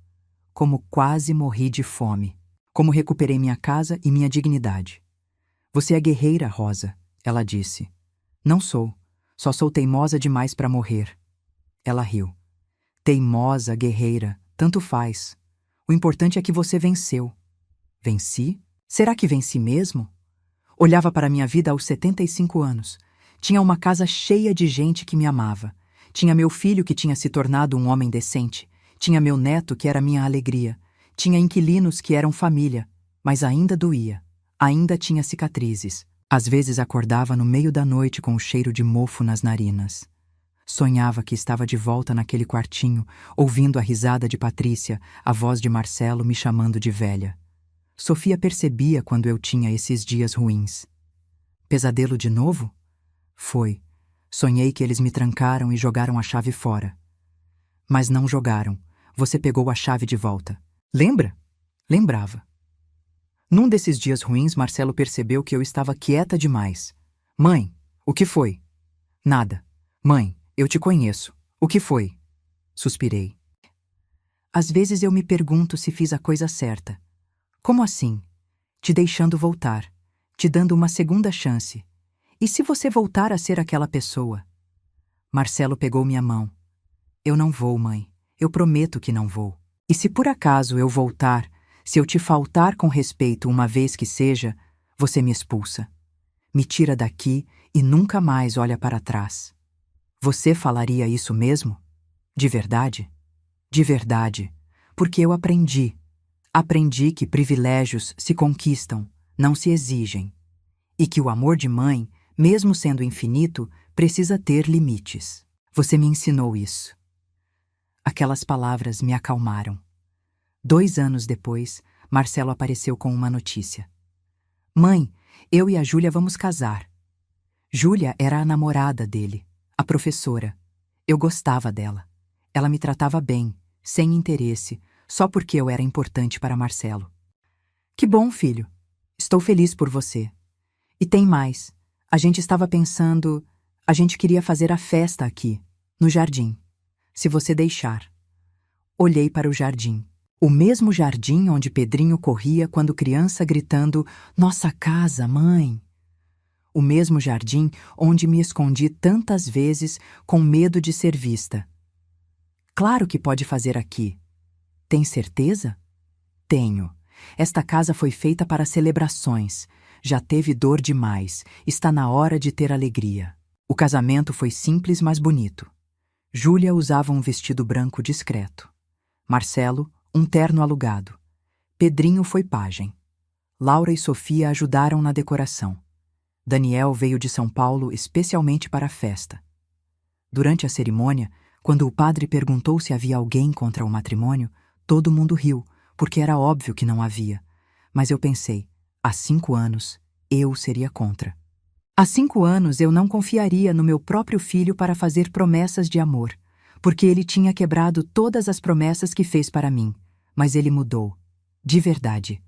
Speaker 1: Como quase morri de fome. Como recuperei minha casa e minha dignidade. Você é guerreira, Rosa, ela disse. Não sou. Só sou teimosa demais para morrer. Ela riu. Teimosa, guerreira, tanto faz. O importante é que você venceu. Venci? Será que venci mesmo? Olhava para minha vida aos 75 anos. Tinha uma casa cheia de gente que me amava. Tinha meu filho que tinha se tornado um homem decente. Tinha meu neto que era minha alegria. Tinha inquilinos que eram família. Mas ainda doía. Ainda tinha cicatrizes. Às vezes acordava no meio da noite com o cheiro de mofo nas narinas. Sonhava que estava de volta naquele quartinho, ouvindo a risada de Patrícia, a voz de Marcelo me chamando de velha. Sofia percebia quando eu tinha esses dias ruins. Pesadelo de novo? Foi. Sonhei que eles me trancaram e jogaram a chave fora. Mas não jogaram. Você pegou a chave de volta. Lembra? Lembrava. Num desses dias ruins, Marcelo percebeu que eu estava quieta demais. Mãe, o que foi? Nada. Mãe, eu te conheço. O que foi? Suspirei. Às vezes eu me pergunto se fiz a coisa certa. Como assim? Te deixando voltar, te dando uma segunda chance. E se você voltar a ser aquela pessoa? Marcelo pegou minha mão. Eu não vou, mãe. Eu prometo que não vou. E se por acaso eu voltar, se eu te faltar com respeito uma vez que seja, você me expulsa. Me tira daqui e nunca mais olha para trás. Você falaria isso mesmo? De verdade? De verdade. Porque eu aprendi. Aprendi que privilégios se conquistam, não se exigem. E que o amor de mãe, mesmo sendo infinito, precisa ter limites. Você me ensinou isso. Aquelas palavras me acalmaram. 2 anos depois, Marcelo apareceu com uma notícia. Mãe, eu e a Júlia vamos casar. Júlia era a namorada dele, a professora. Eu gostava dela. Ela me tratava bem, sem interesse, só porque eu era importante para Marcelo. Que bom, filho. Estou feliz por você. E tem mais. A gente estava pensando... A gente queria fazer a festa aqui, no jardim. Se você deixar. Olhei para o jardim. O mesmo jardim onde Pedrinho corria quando criança gritando: "Nossa casa, mãe!" O mesmo jardim onde me escondi tantas vezes com medo de ser vista. Claro que pode fazer aqui. Tem certeza? Tenho. Esta casa foi feita para celebrações. Já teve dor demais. Está na hora de ter alegria. O casamento foi simples, mas bonito. Júlia usava um vestido branco discreto. Marcelo, um terno alugado. Pedrinho foi pajem. Laura e Sofia ajudaram na decoração. Daniel veio de São Paulo especialmente para a festa. Durante a cerimônia, quando o padre perguntou se havia alguém contra o matrimônio, todo mundo riu, porque era óbvio que não havia. Mas eu pensei, há 5 anos, eu seria contra. Há 5 anos eu não confiaria no meu próprio filho para fazer promessas de amor, porque ele tinha quebrado todas as promessas que fez para mim. Mas ele mudou. De verdade.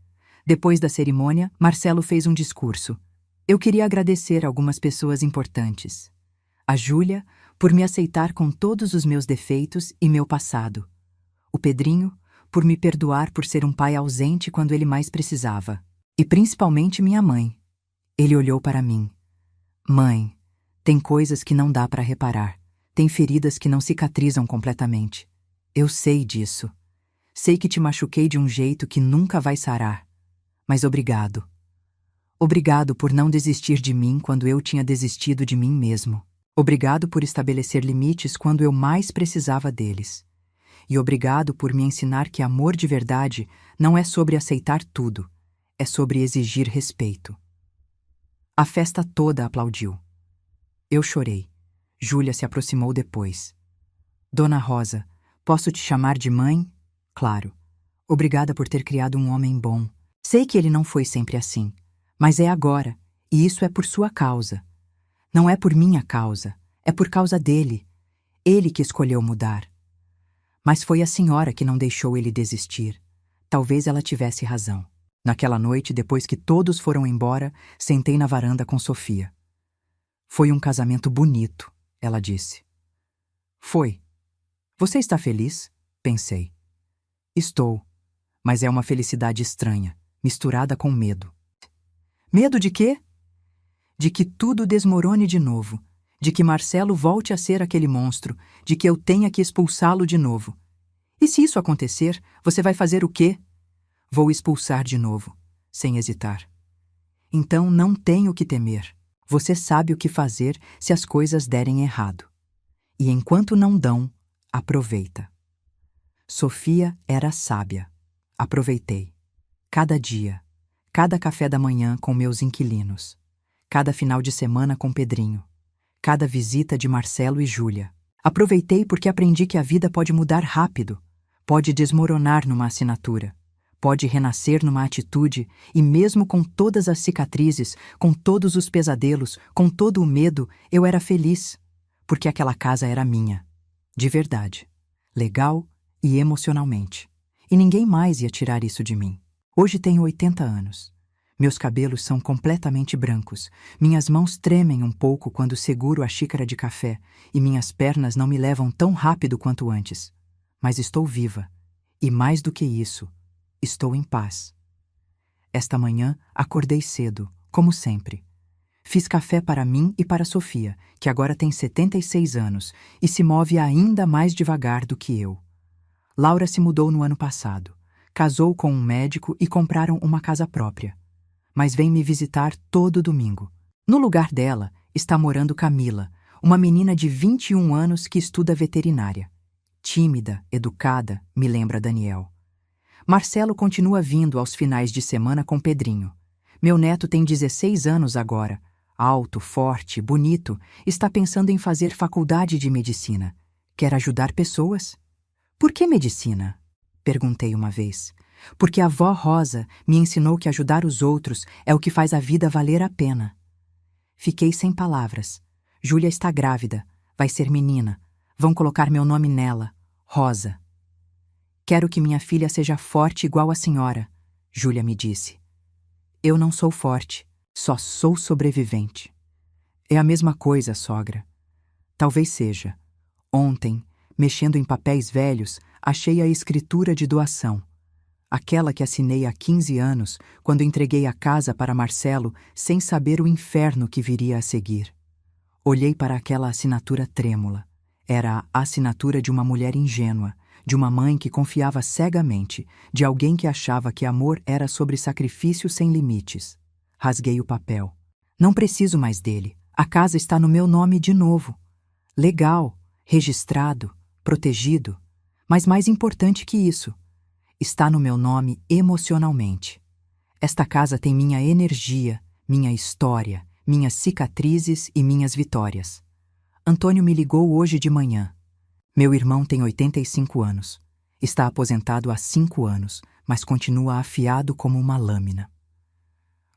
Speaker 1: Depois da cerimônia, Marcelo fez um discurso. Eu queria agradecer algumas pessoas importantes. A Júlia, por me aceitar com todos os meus defeitos e meu passado. O Pedrinho, por me perdoar por ser um pai ausente quando ele mais precisava. E principalmente minha mãe. Ele olhou para mim. Mãe, tem coisas que não dá para reparar. Tem feridas que não cicatrizam completamente. Eu sei disso. Sei que te machuquei de um jeito que nunca vai sarar. Mas obrigado. Obrigado por não desistir de mim quando eu tinha desistido de mim mesmo. Obrigado por estabelecer limites quando eu mais precisava deles. E obrigado por me ensinar que amor de verdade não é sobre aceitar tudo, é sobre exigir respeito. A festa toda aplaudiu. Eu chorei. Júlia se aproximou depois. Dona Rosa, posso te chamar de mãe? Claro. Obrigada por ter criado um homem bom. Sei que ele não foi sempre assim, mas é agora, e isso é por sua causa. Não é por minha causa, é por causa dele. Ele que escolheu mudar. Mas foi a senhora que não deixou ele desistir. Talvez ela tivesse razão. Naquela noite, depois que todos foram embora, sentei na varanda com Sofia. Foi um casamento bonito, ela disse. Foi. Você está feliz? Pensei. Estou, mas é uma felicidade estranha, misturada com medo. Medo de quê? De que tudo desmorone de novo, de que Marcelo volte a ser aquele monstro, de que eu tenha que expulsá-lo de novo. E se isso acontecer, você vai fazer o quê? Vou expulsar de novo, sem hesitar. Então não tenho que temer. Você sabe o que fazer se as coisas derem errado. E enquanto não dão, aproveita. Sofia era sábia. Aproveitei. Cada dia, cada café da manhã com meus inquilinos, cada final de semana com Pedrinho, cada visita de Marcelo e Júlia. Aproveitei porque aprendi que a vida pode mudar rápido, pode desmoronar numa assinatura, pode renascer numa atitude e mesmo com todas as cicatrizes, com todos os pesadelos, com todo o medo, eu era feliz, porque aquela casa era minha, de verdade, legal e emocionalmente. E ninguém mais ia tirar isso de mim. Hoje tenho 80 anos. Meus cabelos são completamente brancos, minhas mãos tremem um pouco quando seguro a xícara de café e minhas pernas não me levam tão rápido quanto antes. Mas estou viva. E mais do que isso, estou em paz. Esta manhã acordei cedo, como sempre. Fiz café para mim e para Sofia, que agora tem 76 anos e se move ainda mais devagar do que eu. Laura se mudou no ano passado, casou com um médico e compraram uma casa própria. Mas vem me visitar todo domingo. No lugar dela está morando Camila, uma menina de 21 anos que estuda veterinária. Tímida, educada, me lembra Daniel. Marcelo continua vindo aos finais de semana com Pedrinho. Meu neto tem 16 anos agora. Alto, forte, bonito, está pensando em fazer faculdade de medicina. Quer ajudar pessoas? Por que medicina? Perguntei uma vez. Porque a avó Rosa me ensinou que ajudar os outros é o que faz a vida valer a pena. Fiquei sem palavras. Júlia está grávida. Vai ser menina. Vão colocar meu nome nela. Rosa. Quero que minha filha seja forte igual a senhora, Júlia me disse. Eu não sou forte. Só sou sobrevivente. É a mesma coisa, sogra. Talvez seja. Ontem, mexendo em papéis velhos, achei a escritura de doação. Aquela que assinei há 15 anos, quando entreguei a casa para Marcelo, sem saber o inferno que viria a seguir. Olhei para aquela assinatura trêmula. Era a assinatura de uma mulher ingênua, de uma mãe que confiava cegamente, de alguém que achava que amor era sobre sacrifício sem limites. Rasguei o papel. Não preciso mais dele. A casa está no meu nome de novo. Legal, registrado, protegido. Mas mais importante que isso, está no meu nome emocionalmente. Esta casa tem minha energia, minha história, minhas cicatrizes e minhas vitórias. Antônio me ligou hoje de manhã. Meu irmão tem 85 anos. Está aposentado há 5 anos, mas continua afiado como uma lâmina.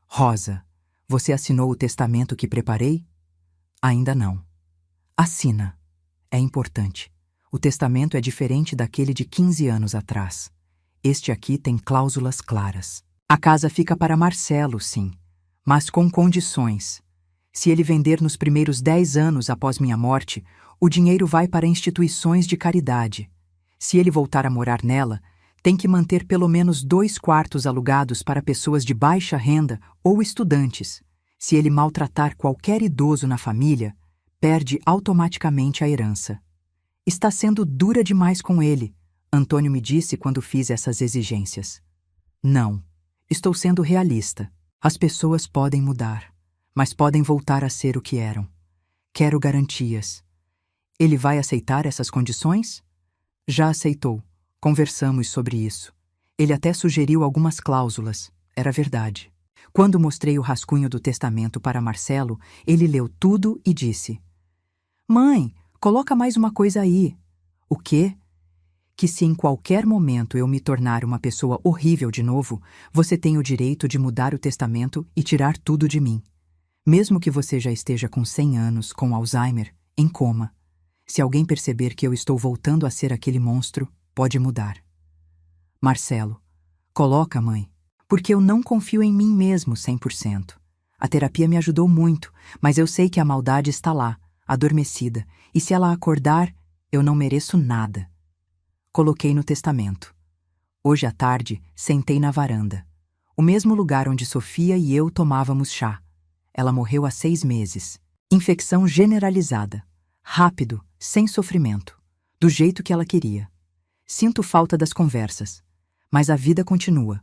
Speaker 1: Rosa, você assinou o testamento que preparei? Ainda não. Assina. É importante. O testamento é diferente daquele de 15 anos atrás. Este aqui tem cláusulas claras. A casa fica para Marcelo, sim, mas com condições. Se ele vender nos primeiros 10 anos após minha morte, o dinheiro vai para instituições de caridade. Se ele voltar a morar nela, tem que manter pelo menos 2 quartos alugados para pessoas de baixa renda ou estudantes. Se ele maltratar qualquer idoso na família, perde automaticamente a herança. Está sendo dura demais com ele, Antônio me disse quando fiz essas exigências. Não, estou sendo realista. As pessoas podem mudar, mas podem voltar a ser o que eram. Quero garantias. Ele vai aceitar essas condições? Já aceitou. Conversamos sobre isso. Ele até sugeriu algumas cláusulas. Era verdade. Quando mostrei o rascunho do testamento para Marcelo, ele leu tudo e disse: Mãe, coloca mais uma coisa aí. O quê? Que se em qualquer momento eu me tornar uma pessoa horrível de novo, você tem o direito de mudar o testamento e tirar tudo de mim. Mesmo que você já esteja com 100 anos, com Alzheimer, em coma. Se alguém perceber que eu estou voltando a ser aquele monstro, pode mudar. Marcelo, coloca, mãe, porque eu não confio em mim mesmo 100%. A terapia me ajudou muito, mas eu sei que a maldade está lá, adormecida, e se ela acordar, eu não mereço nada. Coloquei no testamento. Hoje à tarde, sentei na varanda. O mesmo lugar onde Sofia e eu tomávamos chá. Ela morreu há 6 meses. Infecção generalizada. Rápido, sem sofrimento. Do jeito que ela queria. Sinto falta das conversas. Mas a vida continua.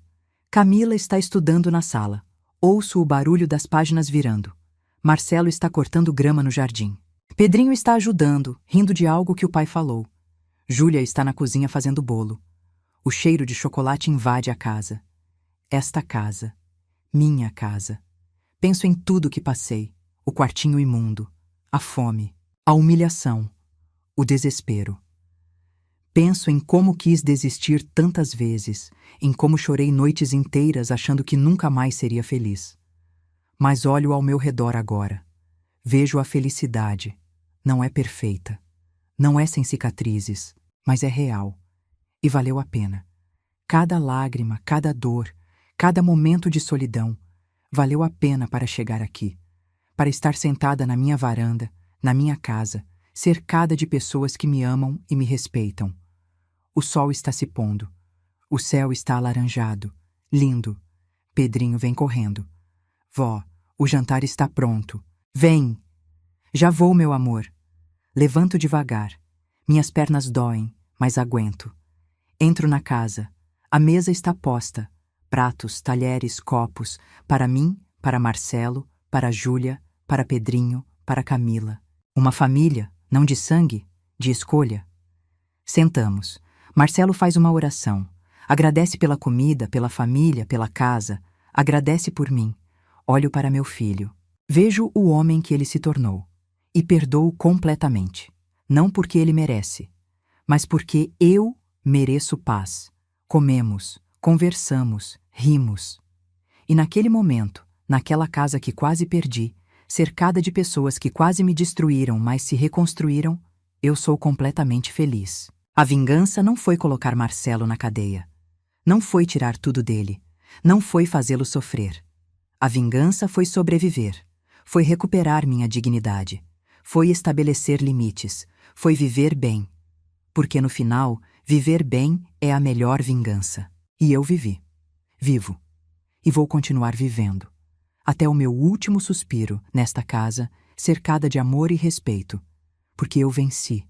Speaker 1: Camila está estudando na sala. Ouço o barulho das páginas virando. Marcelo está cortando grama no jardim. Pedrinho está ajudando, rindo de algo que o pai falou. Júlia está na cozinha fazendo bolo. O cheiro de chocolate invade a casa. Esta casa. Minha casa. Penso em tudo que passei. O quartinho imundo. A fome. A humilhação. O desespero. Penso em como quis desistir tantas vezes, em como chorei noites inteiras achando que nunca mais seria feliz. Mas olho ao meu redor agora. Vejo a felicidade. Não é perfeita. Não é sem cicatrizes, mas é real. E valeu a pena. Cada lágrima, cada dor, cada momento de solidão, valeu a pena para chegar aqui. Para estar sentada na minha varanda, na minha casa, cercada de pessoas que me amam e me respeitam. O sol está se pondo. O céu está alaranjado. Lindo. Pedrinho vem correndo. Vó, O jantar está pronto. Vem! Já vou, meu amor. Levanto devagar. Minhas pernas doem, mas aguento. Entro na casa. A mesa está posta. Pratos, talheres, copos. Para mim, para Marcelo, para Júlia, para Pedrinho, para Camila. Uma família, não de sangue, de escolha. Sentamos. Marcelo faz uma oração. Agradece pela comida, pela família, pela casa. Agradece por mim. Olho para meu filho. Vejo o homem que ele se tornou. E perdoo completamente. Não porque ele merece, mas porque eu mereço paz. Comemos, conversamos, rimos. E naquele momento, naquela casa que quase perdi, cercada de pessoas que quase me destruíram, mas se reconstruíram, eu sou completamente feliz. A vingança não foi colocar Marcelo na cadeia. Não foi tirar tudo dele. Não foi fazê-lo sofrer. A vingança foi sobreviver. Foi recuperar minha dignidade. Foi estabelecer limites. Foi viver bem. Porque no final, viver bem é a melhor vingança. E eu vivi. Vivo. E vou continuar vivendo. Até o meu último suspiro nesta casa, cercada de amor e respeito. Porque eu venci.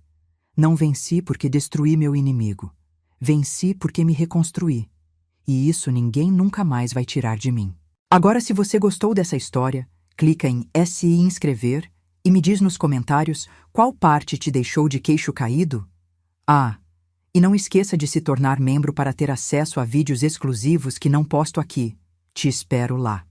Speaker 1: Não venci porque destruí meu inimigo. Venci porque me reconstruí. E isso ninguém nunca mais vai tirar de mim. Agora, se você gostou dessa história, clica em SI inscrever e me diz nos comentários qual parte te deixou de queixo caído. Ah, e não esqueça de se tornar membro para ter acesso a vídeos exclusivos que não posto aqui. Te espero lá.